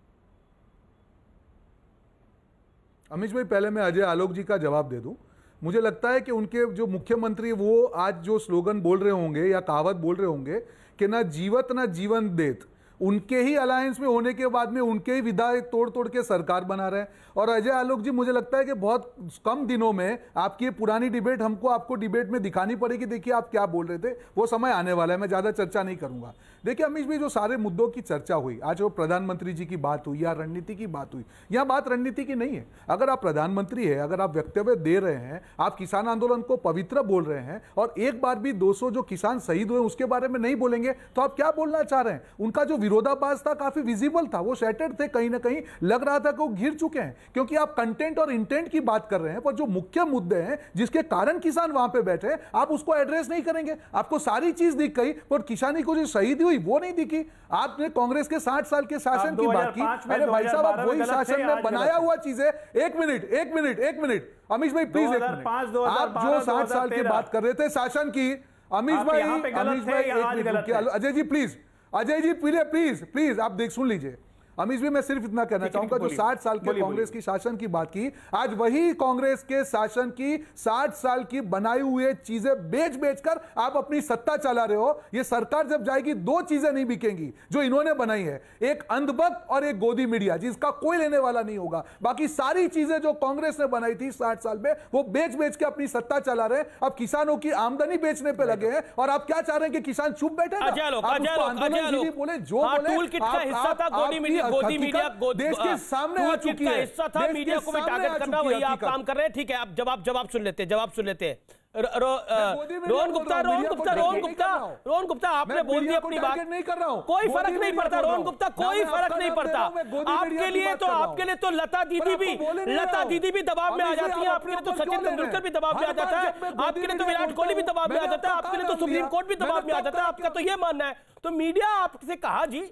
अमीश भाई, पहले मैं अजय आलोक जी का जवाब दे दूं। मुझे लगता है कि उनके जो मुख्यमंत्री वो आज जो स्लोगन बोल रहे होंगे या कहावत बोल रहे होंगे कि ना जीवत ना जीवन देत, उनके ही अलायंस में होने के बाद में उनके ही विधायक तोड़ तोड़ के सरकार बना रहे हैं। और अजय आलोक जी, मुझे लगता है कि बहुत कम दिनों में आपकी पुरानी डिबेट आपको डिबेट में दिखानी पड़ेगी। देखिए आप क्या बोल रहे थे, वो समय आने वाला है, मैं ज्यादा चर्चा नहीं करूंगा। देखिए अमीश भाई, जो सारे मुद्दों की चर्चा हुई आज, वो प्रधानमंत्री जी की बात हुई या रणनीति की बात हुई, यह बात रणनीति की नहीं है। अगर आप प्रधानमंत्री है, अगर आप वक्तव्य दे रहे हैं, आप किसान आंदोलन को पवित्र बोल रहे हैं और एक बार भी 200 जो किसान शहीद हुए उसके बारे में नहीं बोलेंगे तो आप क्या बोलना चाह रहे हैं? उनका जो विरोधाभास था काफी विजिबल था, वो शैटर्ड थे, कहीं ना कहीं लग रहा था कि वो घिर चुके हैं, क्योंकि आप कंटेंट और इंटेंट की बात कर रहे हैं, पर जो मुख्य मुद्दे हैं जिसके कारण किसान वहां पे बैठे हैं, आप उसको एड्रेस नहीं करेंगे। आपको सारी चीज दिख गई पर किसानी को जो शहीदी हुई वो नहीं दिखी। आपने कांग्रेस के 60 साल के शासन की बात की। अरे भाई साहब, आप वही शासन में बनाया हुआ चीज है। एक मिनट अमीश भाई प्लीज, एक मिनट। आप जो 60 साल की बात कर रहे थे शासन की, अमीश भाई अजय जी प्लीज आप सुन लीजिए। अमीश भाई, मैं सिर्फ इतना कहना चाहूंगा, जो 60 साल के कांग्रेस की शासन की बात की, आज वही कांग्रेस के शासन की 60 साल की बनाई हुई चीजें बेच कर आप अपनी सत्ता चला रहे हो। ये सरकार जब जाएगी, दो चीजें नहीं बिकेंगी जो इन्होंने बनाई है, एक अंधभक्त और एक गोदी मीडिया, जिसका कोई लेने वाला नहीं होगा। बाकी सारी चीजें जो कांग्रेस ने बनाई थी 60 साल में, वो बेच के अपनी सत्ता चला रहे हैं। अब किसानों की आमदनी बेचने पे लगे हैं और आप क्या चाह रहे हैं कि किसान चुप बैठे? बोले जो बोले, गोदी मीडिया देश के सामने आ चुकी है, हिस्सा था मीडिया को भी टारगेट करना, वही आप काम कर रहे हैं। ठीक है, आप जवाब सुन लेते हैं। रोहन गुप्ता, आपने बोल दिया अपनी बात, नहीं कर रहा हूं, कोई फर्क नहीं पड़ता। रोहन गुप्ता, कोई फर्क नहीं पड़ता आपके लिए तो लता दीदी भी दबाव में आ जाती है, आपके लिए तो सचिन तेंदुलकर भी दबाव में आ जाता है, आपके लिए तो विराट कोहली भी दबाव में आ जाता है, आपके लिए तो सुप्रीम कोर्ट भी दबाव में आ जाता है। आपका तो यह मानना है। तो मीडिया आपसे कहा जी,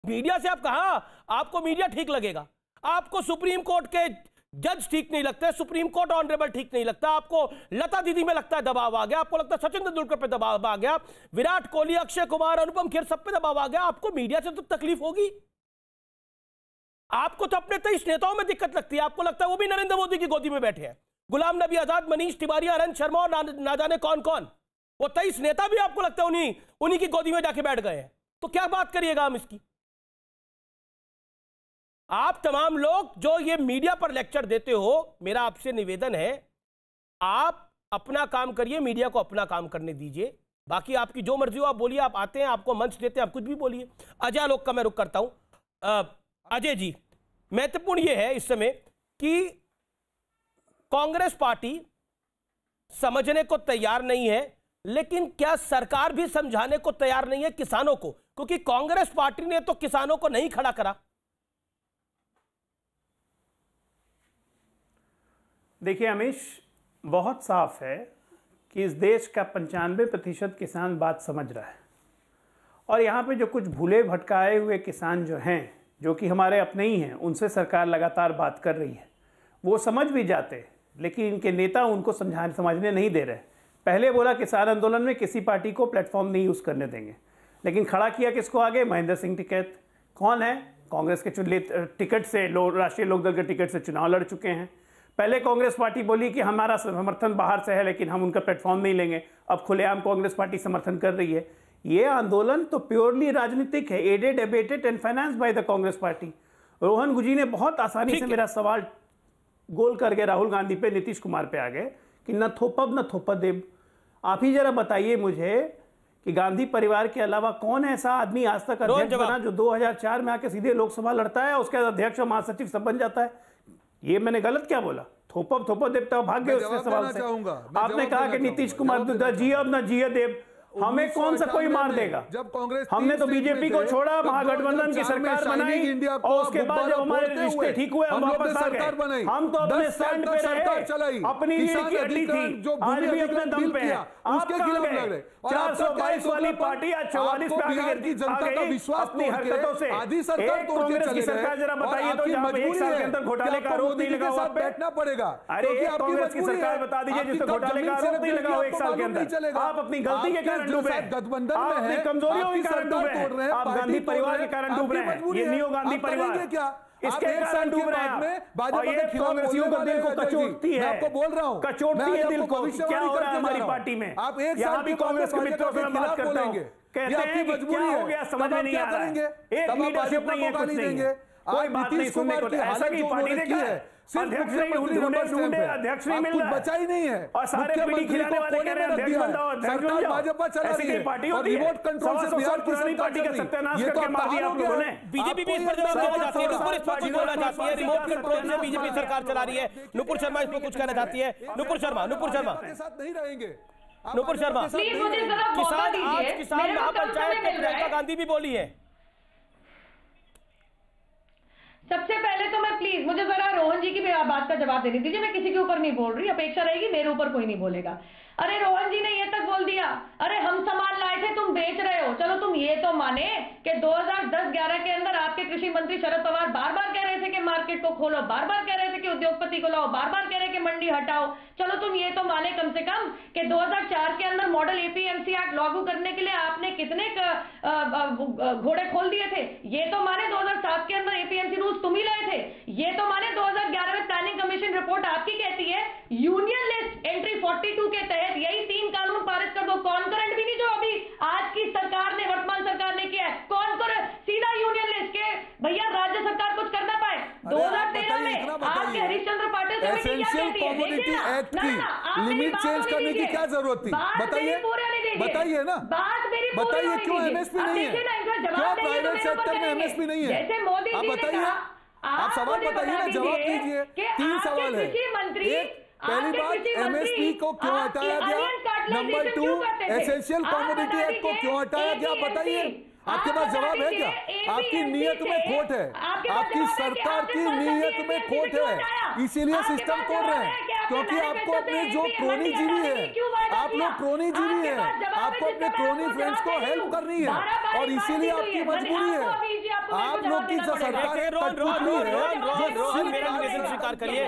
मीडिया से आप कहा आपको मीडिया ठीक लगेगा, आपको सुप्रीम कोर्ट के जज ठीक नहीं लगते, सुप्रीम कोर्ट ऑनरेबल ठीक नहीं लगता, आपको लता दीदी में लगता है दबाव आ गया, आपको लगता है सचिन तेंदुलकर पे दबाव आ गया, विराट कोहली, अक्षय कुमार, अनुपम खेर सब पे दबाव आ गया। आपको मीडिया से तो तकलीफ होगी। आपको तो अपने 23 नेताओं में दिक्कत लगती है, आपको लगता है वो भी नरेंद्र मोदी की गोदी में बैठे हैं, गुलाम नबी आजाद, मनीष तिवारी, आनंद शर्मा और ना जाने कौन कौन, वो 23 नेता भी आपको लगता है उन्हीं की गोदी में जाके बैठ गए हैं। तो क्या बात करिएगा हम इसकी? आप तमाम लोग जो ये मीडिया पर लेक्चर देते हो, मेरा आपसे निवेदन है, आप अपना काम करिए, मीडिया को अपना काम करने दीजिए। बाकी आपकी जो मर्जी हो आप बोलिए, आप आते हैं, आपको मंच देते हैं, आप कुछ भी बोलिए। अजय आलोक का मैं रुख करता हूं। अजय जी, महत्वपूर्ण यह है इस समय कि कांग्रेस पार्टी समझने को तैयार नहीं है, लेकिन क्या सरकार भी समझाने को तैयार नहीं है किसानों को? क्योंकि कांग्रेस पार्टी ने तो किसानों को नहीं खड़ा करा। देखिए अमीश, बहुत साफ है कि इस देश का 95% किसान बात समझ रहा है, और यहाँ पे जो कुछ भूले भटकाए हुए किसान जो हैं, जो कि हमारे अपने ही हैं, उनसे सरकार लगातार बात कर रही है। वो समझ भी जाते, लेकिन इनके नेता उनको समझने नहीं दे रहे। पहले बोला किसान आंदोलन में किसी पार्टी को प्लेटफॉर्म नहीं यूज़ करने देंगे, लेकिन खड़ा किया किसको आगे? महेंद्र सिंह टिकैत। कौन है? कांग्रेस के टिकट से, राष्ट्रीय लोकदल के टिकट से चुनाव लड़ चुके हैं। पहले कांग्रेस पार्टी बोली कि हमारा समर्थन बाहर से है, लेकिन हम उनका प्लेटफॉर्म नहीं लेंगे। अब खुलेआम कांग्रेस पार्टी समर्थन कर रही है। ये आंदोलन तो प्योरली राजनीतिक है, aided, abetted and financed by the Congress party. Rohan गुजी ने बहुत आसानी से मेरा सवाल गोल करके राहुल गांधी पे, नीतीश कुमार पे आ गए कि न थोपब न थोपदेब। आप ही जरा बताइए मुझे कि गांधी परिवार के अलावा कौन ऐसा आदमी आज तक अध्यक्ष बना जो 2004 में आके सीधे लोकसभा लड़ता है, उसके बाद अध्यक्ष और महासचिव सब बन जाता है? ये मैंने गलत क्या बोला? थोपब देवता भाग गए उसके सवाल से। आपने कहा कि नीतीश कुमार जियब न जिय देव, हमें कौन सा कोई मार देगा? जब कांग्रेस हमने तो बीजेपी को छोड़ा, महागठबंधन की सरकार बनाई, और उसके बाद जब हमारे रिश्ते ठीक हुए हम वापस आ गए। हम तो अपने स्टैंड पे रहे, अपनी नींव की हड्डी थी, आज भी अपने दम पे है। आप कहां गए? 422 वाली पार्टी आज 44 पे आ गई अपनी हरकतों से। एक कांग्रेस की सरकार जरा बताइए तो जहां 1 साल के अंदर घोटाले का आरोप नहीं लगा हुआ, बैठना पड़ेगा। अरे एक कांग्रेस की सरकार बता दीजिए जिससे घोटाले का आरोप नहीं लगा हुआ 1 साल के अंदर। आप अपनी गलती के कारण डूबे, गठबंधन आप अपनी कमजोरियों के कारण डूबे हैं, आप गांधी परिवार के कारण डूब रहे हैं। ये नियो गांधी परिवार इसके कारण डूब रहे हैं। और ये कांग्रेसियों को दिल को कचोटती है, आपको बोल रहा हूं, कचोटती है दिल को। क्या हो रहा है हमारी पार्टी में? आप एक यहाँ भी कांग्रेस के मित्रों से मैं बात करता हूँ, कहते हैं कि क्या हो गया समझ में नहीं आ रहा है, एक लीडरशिप नहीं है, कुछ नहीं है, कोई बात नहीं सुनने को। ऐसा की पार्टी देखी है, अध्यक्ष नहीं ढूंढे, अध्यक्ष नहीं मिल रहा, बचा ही नहीं है, और सारे पीढ़ी खिलाने वाले कह रहे हैं अध्यक्ष बन जाओ, अध्यक्ष बन जाओ। भाजपा चला रही है, पार्टी होती है, रिमोट कंट्रोल से बिहार की पुरानी पार्टी का सत्यानाश करके मार दिया आप लोगों ने। बीजेपी भी इस पर जवाब देना चाहती है, नुपुर इस पर कुछ बोलना चाहती है। रिमोट कंट्रोल से बीजेपी सरकार चला रही है, नुपुर शर्मा इस पर कुछ कहना चाहती है। नुपुर शर्मा के साथ नहीं रहेंगे। नुपुर शर्मा, किसान आज किसान महापंचायत में प्रियंका गांधी भी बोली है। सबसे पहले तो मैं प्लीज मुझे जरा रोहन जी की बात का जवाब देने दीजिए। मैं किसी के ऊपर नहीं बोल रही, अपेक्षा रहेगी मेरे ऊपर कोई नहीं बोलेगा। अरे रोहन जी ने ये तक बोल दिया, अरे हम सामान लाए थे तुम बेच रहे हो। चलो तुम ये तो माने कि 2010-11 के अंदर आपके कृषि मंत्री शरद पवार बार बार कह रहे थे कि मार्केट को खोलो, बार बार कह रहे थे कि उद्योगपति को लाओ, बार बार कह रहे कि मंडी हटाओ। चलो तुम ये तो माने कम से कम कि 2004 के अंदर मॉडल एपीएमसी एक्ट लागू करने के लिए आपने कितने घोड़े खोल दिए थे। ये तो माने 2007 के अंदर एपीएमसी रूल्स तुम ही लाए थे। ये तो माने 2011 में प्लानिंग कमीशन रिपोर्ट आपकी कहती है यूनियन लिस्ट एंट्री 42 के तहत यही 3 कानून पारित कर दो। कॉन्करेंट भी नहीं जो अभी आज की सरकार ने, वर्तमान सरकार ने किया है, कॉन्करेंट सीधा यूनियन लिस्ट के भैया राज्य सरकार कुछ कर ना पाए। 2013 में आपके Harishchandra Patil essential commodity act की लिमिट चेंज करने की क्या जरूरत थी? बताइए ना, बताइए क्यों एमएसपी नहीं है, क्यों प्राइवेट सेक्टर में एमएसपी नहीं है? जैसे मोदी आप बताइए, आप सवाल बताइए ना, जवाब दीजिए। 3 सवाल है। एक, पहली बात एमएसपी को क्यों हटाया गया, नंबर 2 एसेंशियल कमोडिटी एक्ट को क्यों हटाया गया, बताइए। आपके पास जवाब है क्या? आपकी नीयत में खोट है, आपकी सरकार की नीयत में खोट है, इसीलिए सिस्टम तोड़ रहे हैं। क्योंकि आपको अपने जो क्रोनी जीवी है, आप लोग क्रोनी जीवी है, आपको अपने क्रोनी फ्रेंड्स को हेल्प करनी है, और इसीलिए आपकी मजबूरी है। आप लोग की जो सरकार स्वीकार करिए।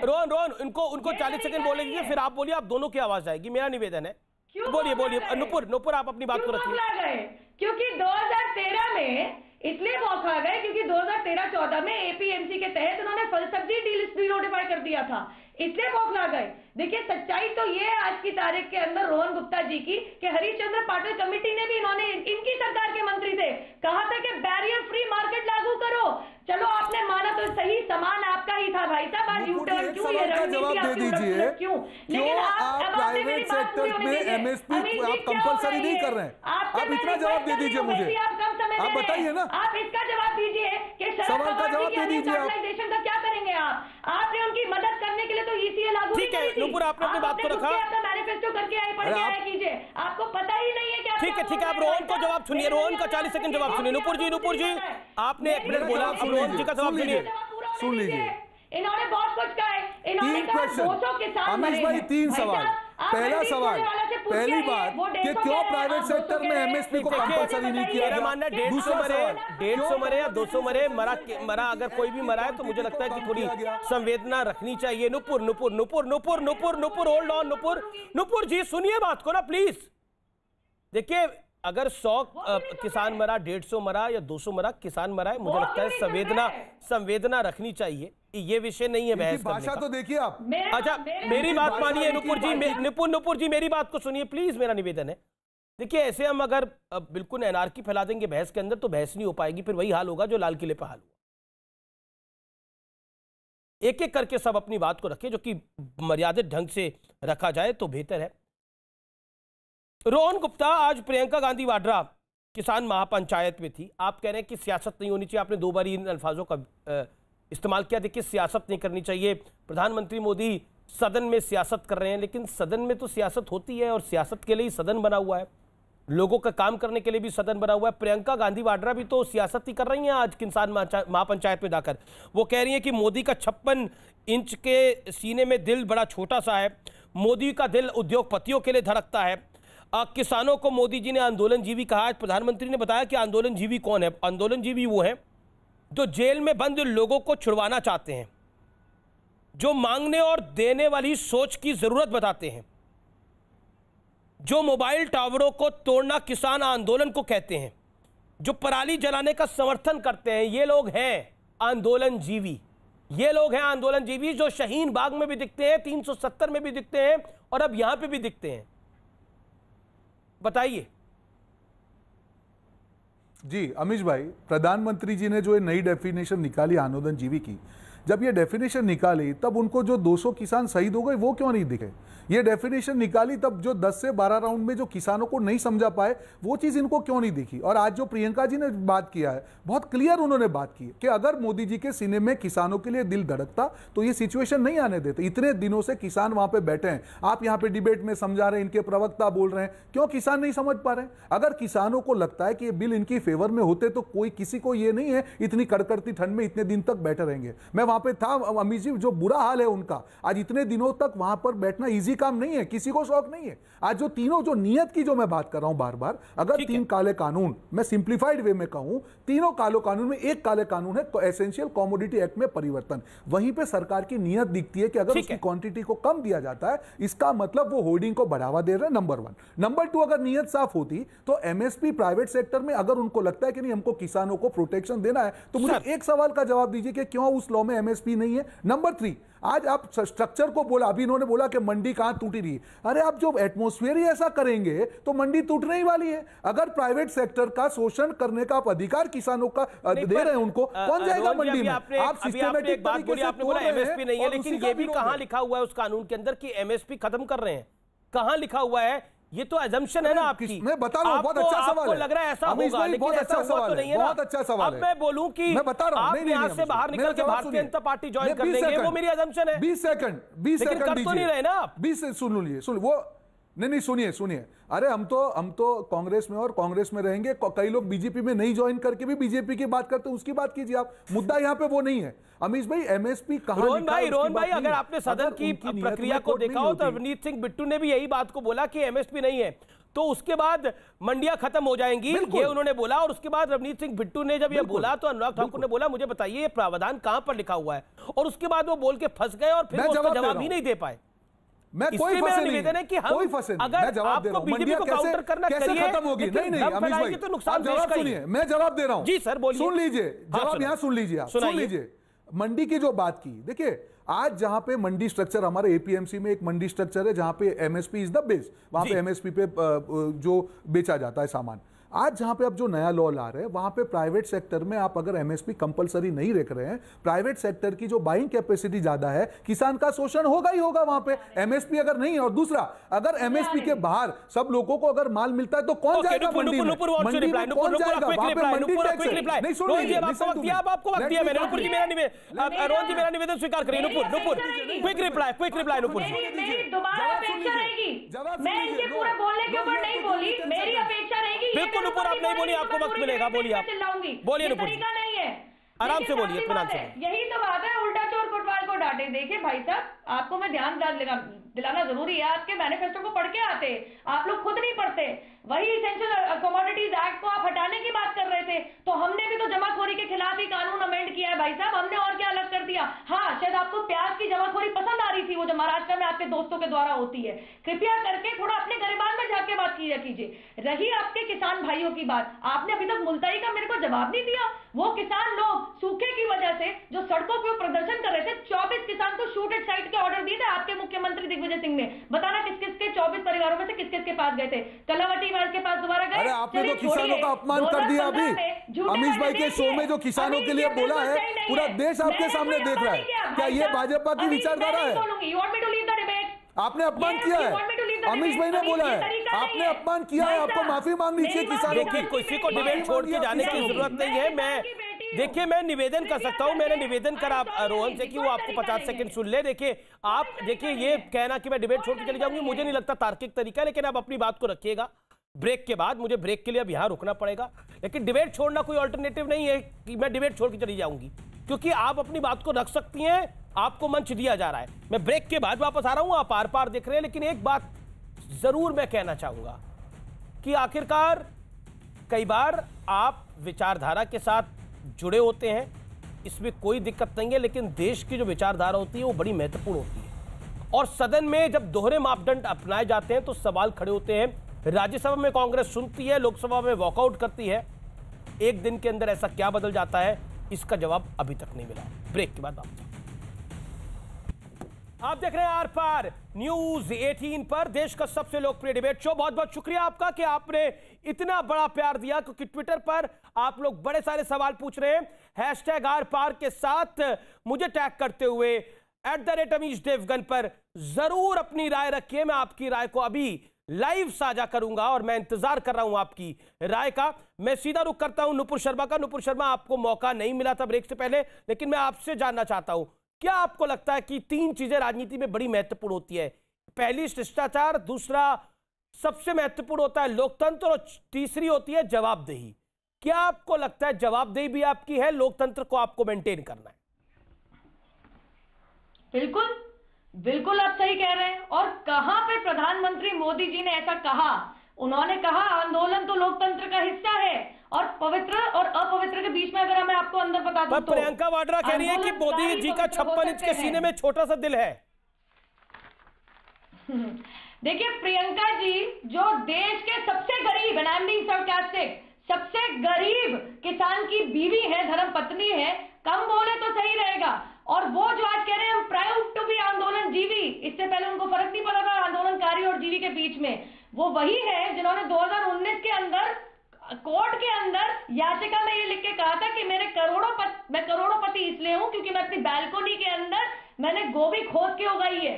रोहन उनको 40 सेकंड बोले दीजिए, फिर आप बोलिए, आप दोनों की आवाज आएगी, मेरा निवेदन है। बोलिए नुपुर आप अपनी बात को रखिए। क्योंकि 2013 में इसलिए मौका गए क्योंकि 2013-14 में एपीएमसी के तहत उन्होंने फल सब्जी डीलिस्ट भी नोटिफाई कर दिया था, इसलिए बौखला गए। देखिए सच्चाई तो ये है आज की तारीख के अंदर रोहन गुप्ता जी की कि हरिश्चंद्र पाटिल कमेटी ने भी, इन्होंने इनकी सरकार के मंत्री थे, कहा था कि बैरियर फ्री मार्केट लागू करो। चलो आपने माना तो सही, सामान आपका ही था भाई साहब, आज यूटर्न क्यों, ये रणनीति आपकी क्यों? लेकिन आप प्राइवेट सेक्टर में एमएसपी आप कंपलसरी नहीं कर रहे हैं, आप इतना जवाब दे दीजिए मुझे, आप बताइए ना, आप इसका जवाब दीजिए कि सवाल का जवाब दे दीजिए। ऑर्गेनाइजेशन का क्या करेंगे आपने उनकी मदद करने के लिए तो ईसीए लागू ठीक है नुपुर, आपने अपनी बात को रखा, अपना मैनिफेस्टो करके आए, पढ़ के आए कीजिए, आपको पता ही नहीं है क्या। ठीक है आप रोहन को जवाब सुनिए, रोहन का 40 सेकंड जवाब सुनिए। नुपुर जी आपने 1 मिनट बोला, अब रोहन जी का जवाब सुनिए। सुन लीजिए, इन्होंने बहुत कुछ कहा है, इन्होंने कहा 200 किसान अमीश भाई 3 सवाल। पहला सवाल, पहली बात कि क्यों प्राइवेट सेक्टर में एमएसपी को कंपलसरी नहीं किया गया? मानना 150 मरे या 200 मरे, मरा अगर कोई भी मरा है तो मुझे लगता है कि थोड़ी संवेदना रखनी चाहिए। नुपुर होल्ड ऑन, नुपुर जी सुनिए बात को ना प्लीज। देखिए अगर 100 किसान मरा, 150 मरा या 200 मरा, किसान मरा है, मुझे लगता है संवेदना रखनी चाहिए। ये विषय नहीं है बहस करने भाषा का। तो देखिए आप। अच्छा मेरी बात मानिए नुपुर जी मेरी बात को सुनिए प्लीज, मेरा निवेदन है। देखिए ऐसे हम अगर बिल्कुल एनार्की फैला देंगे बहस के अंदर तो बहस नहीं हो पाएगी, फिर वही हाल होगा जो लाल किले पर हाल हुआ। एक एक करके सब अपनी बात को रखें, जो कि मर्यादित ढंग से रखा जाए तो बेहतर है। रोहन गुप्ता, आज प्रियंका गांधी वाड्रा किसान महापंचायत में थी, आप कह रहे हैं कि सियासत नहीं होनी चाहिए, आपने 2 बार इन अल्फाजों का इस्तेमाल किया। देखिए सियासत नहीं करनी चाहिए, प्रधानमंत्री मोदी सदन में सियासत कर रहे हैं, लेकिन सदन में तो सियासत होती है और सियासत के लिए ही सदन बना हुआ है, लोगों का काम करने के लिए भी सदन बना हुआ है। प्रियंका गांधी वाड्रा भी तो सियासत ही कर रही हैं आज किसान महापंचायत में जाकर। वो कह रही हैं कि मोदी का 56 इंच के सीने में दिल बड़ा छोटा सा है, मोदी का दिल उद्योगपतियों के लिए धड़कता है। किसानों को मोदी जी ने आंदोलनजीवी कहा। आज प्रधानमंत्री ने बताया कि आंदोलनजीवी कौन है। आंदोलनजीवी वो है जो जेल में बंद लोगों को छुड़वाना चाहते हैं, जो मांगने और देने वाली सोच की जरूरत बताते हैं, जो मोबाइल टावरों को तोड़ना किसान आंदोलन को कहते हैं, जो पराली जलाने का समर्थन करते हैं, ये लोग हैं आंदोलनजीवी। ये लोग हैं आंदोलनजीवी जो शाहीन बाग में भी दिखते हैं, 370 में भी दिखते हैं और अब यहां पे भी दिखते हैं। बताइए जी अमीश भाई, प्रधानमंत्री जी ने जो ये नई डेफिनेशन निकाली आंदोलनजीवी की, जब ये डेफिनेशन निकाली तब उनको जो 200 किसान शहीद हो गए वो क्यों नहीं दिखे? ये डेफिनेशन निकाली तब जो 10 से 12 राउंड में जो किसानों को नहीं समझा पाए वो चीज इनको क्यों नहीं दिखी? और आज जो प्रियंका जी ने बात किया है, बहुत क्लियर उन्होंने बात की कि अगर मोदी जी के सीने में किसानों के लिए दिल धड़कता तो ये सिचुएशन नहीं आने देते। इतने दिनों से किसान वहां पे बैठे हैं, आप यहाँ पे डिबेट में समझा रहे हैं, इनके प्रवक्ता बोल रहे हैं, क्यों किसान नहीं समझ पा रहे? अगर किसानों को लगता है कि ये बिल इनकी फेवर में होते तो कोई किसी को ये नहीं है इतनी कड़कड़ती ठंड में इतने दिन तक बैठे रहेंगे। मैं वहां पे था अमीश जी, जो बुरा हाल है उनका, आज इतने दिनों तक वहां पर बैठना इजी काम नहीं है, किसी को शौक नहीं है। आज जो तीनों जो नियत की जो मैं बात कर रहा हूं बार बार, अगर 3 काले कानून, मैं सिंप्लीफाइड वे में कहूं, तीनों काले कानून में एक काले कानून है एसेंशियल कमोडिटी एक्ट में परिवर्तन, वहीं पे सरकार की नियत दिखती है कि अगर उसकी क्वांटिटी को कम दिया जाता है इसका मतलब वो होर्डिंग को बढ़ावा दे रहे हैं, नंबर 1। नंबर 2, अगर नियत साफ होती तो एमएसपी प्राइवेट सेक्टर में अगर उनको लगता है कि नहीं हमको किसानों को प्रोटेक्शन देना है तो मुझे एक सवाल का जवाब दीजिए कि क्यों उस लॉ में एमएसपी नहीं है। नंबर 3, आज आप स्ट्रक्चर को बोला, अभी इन्होंने बोला कि मंडी कहां टूटी रही है। अरे आप जो एटमॉस्फेयर ही ऐसा करेंगे तो मंडी टूटने ही वाली है। अगर प्राइवेट सेक्टर का शोषण करने का अधिकार किसानों का दे रहे हैं उनको, कौन जाएगा मंडी में? आप सिस्टमेटिक बात बोली, आपने बोला एमएसपी नहीं है, लेकिन ये भी कहां लिखा हुआ है उस कानून के अंदर कि एमएसपी खत्म कर रहे हैं? कहां लिखा हुआ है? ये तो अजम्पशन है ना आपकी। मैं बता रहा हूं, बहुत अच्छा सवाल है। लग रहा है ऐसा होगा, लेकिन ऐसा हुआ तो नहीं है ना। बहुत अच्छा सवाल है। अब मैं बोलूं कि मैं बता रहा हूं, आप यहां से बाहर निकल के भारतीय जनता पार्टी ज्वाइन कर लेंगे, वो मेरी अजम्पशन है। 20 सेकंड लेकिन कर तो नहीं रहे ना आप। 20 सुन लीजिए, सुन वो नहीं सुनिए। अरे हम तो कांग्रेस में और कांग्रेस में रहेंगे। कई लोग बीजेपी में नहीं ज्वाइन करके भी बीजेपी की बात करते हैं, उसकी बात कीजिए आप। मुद्दा यहाँ पे वो नहीं है अमीश भाई। एमएसपी कहां? रोहन भाई, अगर आपने सदन की प्रक्रिया को देखा हो तो रवनीत सिंह बिट्टू ने भी यही बात को बोला कि एमएसपी नहीं है तो उसके बाद मंडियां खत्म हो जाएंगी, ये उन्होंने बोला। और उसके बाद रवनीत सिंह बिट्टू ने जब ये बोला तो अनुराग ठाकुर ने बोला मुझे बताइए ये प्रावधान कहां पर लिखा हुआ है, और उसके बाद वो बोल के फंस गए और फिर उसका जवाब ही नहीं दे पाए। मैं कोई फंसे नहीं, निवेदन है कि हम कोई फंसे नहीं, अगर मैं जवाब दे रहा हूं। बीजेपी को काउंटर करना कैसे खत्म होगी? नहीं अमीश भाई, तो नुकसान जवाब सुनिए, मैं जवाब दे रहा हूं। जी सर बोलिए। सुन लीजिए जवाब, यहां सुन लीजिए, आप सुन लीजिए। मंडी की जो बात की, देखिए आज जहां पे मंडी स्ट्रक्चर, हमारे एपीएमसी में एक मंडी स्ट्रक्चर है जहां पे एमएसपी इज द बेस, वहां पे एमएसपी पे जो बेचा जाता है सामान। आज जहां पे अब जो नया लॉ ला रहे हैं वहां पे प्राइवेट सेक्टर में आप अगर एमएसपी कंपलसरी नहीं रख रहे हैं, प्राइवेट सेक्टर की जो बाइंग कैपेसिटी ज्यादा है, किसान का शोषण होगा ही होगा वहां पे, एमएसपी अगर नहीं है। और दूसरा, अगर एमएसपी के बाहर सब लोगों को अगर माल मिलता है तो कौन जाएगा मंडी में? मंडी में कौन जाएगा? वहां पे मंडी टैक्स है। नहीं सुन लीजिए, आपको वक्त दिया मैंने। नुपुर जी मेरा निवेदन स्वीकार करिए। नुपुर क्विक रिप्लाई नुपुर जी। मेरी दोबारा अपेक्षा रहेगी, मैं इनके पूरे बोलने के ऊपर नहीं बोली, मेरी अपेक्षा रहेगी। बिल्कुल नुपुर, आप नहीं बोलिए, आपको वक्त मिलेगा, बोलिए आप, बोलिए नुपुर, तरीका नहीं है, आराम से बोलिए, इत्मीनान से। यही तो बात है, उल्टा चोर कोतवाल को डांटे। देखिए भाई साहब, आपको मैं ध्यान दिलाना जरूरी है, आपके मैनिफेस्टो को पढ़ के आते, आप लोग खुद नहीं पढ़ते। वही इसेंशियल कमोडिटीज एक्ट को आप हटाने की बात कर रहे थे, तो हमने भी तो जमाखोरी के खिलाफ ही कानून अमेंड किया है भाई साहब, हमने और क्या अलग कर दिया। हाँ, शायद आपको प्याज की जमाखोरी पसंद आ रही थी, वो जो महाराष्ट्र में आपके दोस्तों के द्वारा होती है। कृपया करके थोड़ा अपने गरिबान में जाके बात किया कीजिए। रही आपके किसान भाइयों की बात, आपने अभी तक मुलताई का मेरे को जवाब नहीं दिया। वो किसान लोग सूखे की वजह से जो सड़कों पे प्रदर्शन कर रहे थे, 24 किसान को शूट एट साइट के ऑर्डर दिए थे आपके मुख्यमंत्री दिग्विजय सिंह ने। बताना किस किस के 24 परिवारों में से किस किस के पास गए थे? कलावटी वाल के पास दोबारा गए? अरे आपने तो किसानों का अपमान कर दिया। अभी अमीश भाई के शो में जो किसानों के लिए बोला है, पूरा देश आपके सामने देख रहा है। क्या ये भाजपा की विचारधारा है? आपने अपमान किया है, अमीश भाई ने बोला है, आपने अपमान किया है, आपको माफी मांगनी चाहिए किसानों की। किसी को डिबेट छोड़ के जाने की जरूरत नहीं है। मैं निवेदन कर सकता हूं, मैंने निवेदन करा रोहन से कि वो आपको 50 सेकंड सुन ले। देखिए ये कहना कि मैं डिबेट छोड़ के चले जाऊंगी, मुझे नहीं लगता तार्किक तरीका, लेकिन आप अपनी बात को रखिएगा। ब्रेक के बाद मुझे ब्रेक के लिए अब यहां रुकना पड़ेगा, लेकिन डिबेट छोड़ना कोई अल्टरनेटिव नहीं है कि मैं डिबेट छोड़ के चली जाऊंगी, क्योंकि आप अपनी बात को रख सकती हैं, आपको मंच दिया जा रहा है। मैं ब्रेक के बाद वापस आ रहा हूं, आप आर पार देख रहे हैं, लेकिन एक बात जरूर मैं कहना चाहूंगा कि आखिरकार कई बार आप विचारधारा के साथ जुड़े होते हैं, इसमें कोई दिक्कत नहीं है, लेकिन देश की जो विचारधारा होती है वो बड़ी महत्वपूर्ण होती है। और सदन में जब दोहरे मापदंड अपनाए जाते हैं तो सवाल खड़े होते हैं। राज्यसभा में कांग्रेस सुनती है, लोकसभा में वॉकआउट करती है। एक दिन के अंदर ऐसा क्या बदल जाता है, इसका जवाब अभी तक नहीं मिला। ब्रेक के बाद आप देख रहे हैं आर पार न्यूज 18 पर, देश का सबसे लोकप्रिय डिबेट शो। बहुत बहुत शुक्रिया आपका कि आपने इतना बड़ा प्यार दिया, क्योंकि ट्विटर पर आप लोग बड़े सारे सवाल पूछ रहे हैं। हैशटैग आर पार के साथ मुझे टैग करते हुए @अमीश देवगन पर जरूर अपनी राय रखिए। मैं आपकी राय को अभी लाइव साझा करूंगा और मैं इंतजार कर रहा हूं आपकी राय का। मैं सीधा रुख करता हूं नुपुर शर्मा का। नुपुर शर्मा, आपको मौका नहीं मिला था ब्रेक से पहले, लेकिन मैं आपसे जानना चाहता हूं, क्या आपको लगता है कि 3 चीजें राजनीति में बड़ी महत्वपूर्ण होती है? पहली शिष्टाचार, दूसरा सबसे महत्वपूर्ण होता है लोकतंत्र, और तीसरी होती है जवाबदेही। क्या आपको लगता है जवाबदेही भी आपकी है, लोकतंत्र को आपको मेंटेन करना है? बिल्कुल बिल्कुल आप सही कह रहे हैं। और कहां पे प्रधानमंत्री मोदी जी ने ऐसा कहा? उन्होंने कहा आंदोलन तो लोकतंत्र का हिस्सा है, और पवित्र और अपवित्र के बीच में अगर मैं आपको अंदर बता दूं तो प्रियंका वाड्रा कह रही है कि मोदी जी का 56 इंच के सीने में छोटा सा दिल है। देखिए प्रियंका जी, जो देश के सबसे गरीब, and I am being sarcastic, सबसे गरीब किसान की बीवी है, धर्म पत्नी है, कम बोले तो सही रहेगा। और वो जो आज कह रहे हैं हम प्राउड टू बी आंदोलन जीवी, इससे पहले उनको फर्क नहीं पड़ा था आंदोलनकारी और जीवी के बीच में। वो वही है जिन्होंने 2019 के अंदर कोर्ट के अंदर याचिका में ये लिख के कहा था कि मैं करोड़ों इसलिए हूं क्योंकि मैं अपनी बैल्कोनी के अंदर मैंने गोभी खोद के उगाई है।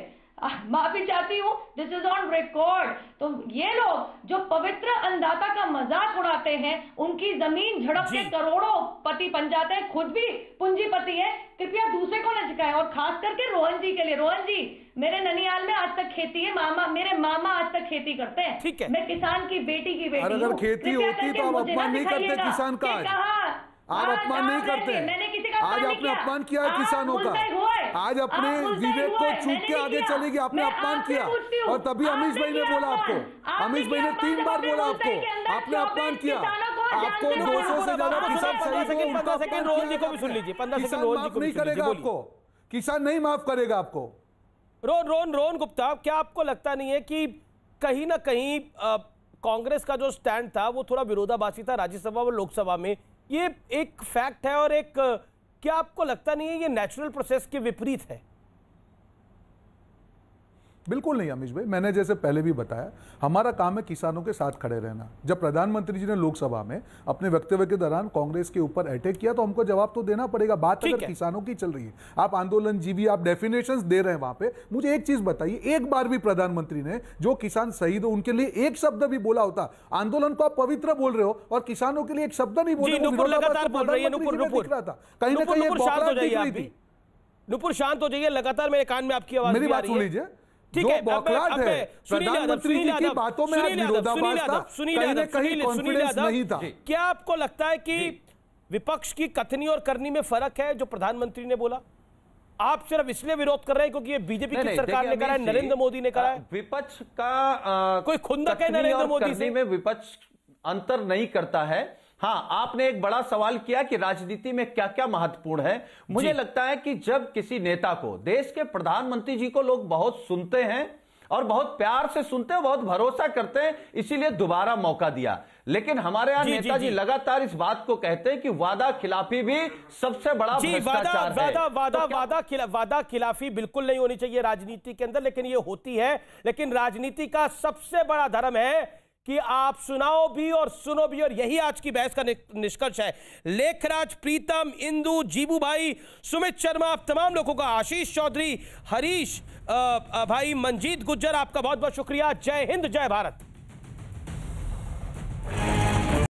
माफी चाहती हूं, दिस इज ऑन रिकॉर्ड। तो ये लोग जो पवित्र अन्नदाता का मजाक उड़ाते हैं, उनकी जमीन झड़प के करोड़ों पति बन जाते हैं, खुद भी पूंजीपति है। कृपया दूसरे को न झुकाएं, और खास करके रोहन जी के लिए। रोहन जी, मेरे ननियाल में आज तक खेती है, मेरे मामा आज तक खेती करते हैं। ठीक है, मैं किसान की बेटी की बेटी हूं। अगर खेती होती तो आप अपमान नहीं करते किसान का। आप अपमान नहीं करते। आज आपने अपमान किया है किसानों का। आज अपने विवेक को चूक के आगे चलेगी, आपने अपमान किया। और तभी अमीश भाई ने बोला आपको, अमीश भाई ने 3 बार बोला आपको, आपने अपमान किया। आपको 200 से ज्यादा किसान शहीद, 15 सेकंड रोहन जी को भी सुन लीजिए। 15 सेकंड रोहन जी को नहीं करेगा आपको, किसान नहीं माफ करेगा आपको। रोहन गुप्ता, क्या आपको लगता नहीं है कि कहीं ना कहीं कांग्रेस का जो स्टैंड था वो थोड़ा विरोधाभासी था राज्यसभा और लोकसभा में? ये एक फैक्ट है, और एक क्या आपको लगता नहीं है ये नेचुरल प्रोसेस के विपरीत है? बिल्कुल नहीं अमीश भाई, मैंने जैसे पहले भी बताया, हमारा काम है किसानों के साथ खड़े रहना। जब प्रधानमंत्री जी ने लोकसभा में अपने वक्तव्य के दौरान कांग्रेस के ऊपर अटैक किया तो हमको जवाब तो देना पड़ेगा। बात अगर किसानों की चल रही है, आप आंदोलनजीवी, आप डेफिनेशंस दे रहे हैं वहां पे, मुझे एक चीज बताइए, एक बार भी प्रधानमंत्री ने जो किसान शहीद हो उनके लिए एक शब्द भी बोला होता? आंदोलन को आप पवित्र बोल रहे हो और किसानों के लिए एक शब्द नहीं बोल रहे हो। लगातार बोल रही है नुपुर, कहीं ना कहीं नुपुर शांत हो जाइए, लगातार मेरे कान में आपकी आवाज मेरी बात सुन लीजिए। ठीक है, बौखलाहट है प्रधानमंत्री जी की बातों में, विरोधाभास था, कहीं ना कहीं कॉन्फिडेंस नहीं था। क्या आपको लगता है कि विपक्ष की कथनी और करनी में फर्क है? जो प्रधानमंत्री ने बोला, आप सिर्फ इसलिए विरोध कर रहे हैं क्योंकि ये बीजेपी की सरकार ने करा है, नरेंद्र मोदी ने करा है? विपक्ष का कोई खुंदक है नरेंद्र मोदी से? में विपक्ष अंतर नहीं करता है। हाँ, आपने एक बड़ा सवाल किया कि राजनीति में क्या क्या महत्वपूर्ण है। मुझे लगता है कि जब किसी नेता को, देश के प्रधानमंत्री जी को लोग बहुत सुनते हैं और बहुत प्यार से सुनते हैं, बहुत भरोसा करते हैं, इसीलिए दोबारा मौका दिया। लेकिन हमारे यहाँ नेताजी लगातार इस बात को कहते हैं कि वादा खिलाफी भी सबसे बड़ा भ्रष्टाचार है। वादा खिलाफी बिल्कुल नहीं होनी चाहिए राजनीति के अंदर, लेकिन ये होती है। लेकिन राजनीति का सबसे बड़ा धर्म है कि आप सुनाओ भी और सुनो भी, और यही आज की बहस का निष्कर्ष है। लेखराज, प्रीतम, इंदु, जीबू भाई, सुमित शर्मा, आप तमाम लोगों का, आशीष चौधरी, हरीश भाई, मंजीत गुज्जर, आपका बहुत बहुत शुक्रिया। जय हिंद, जय भारत।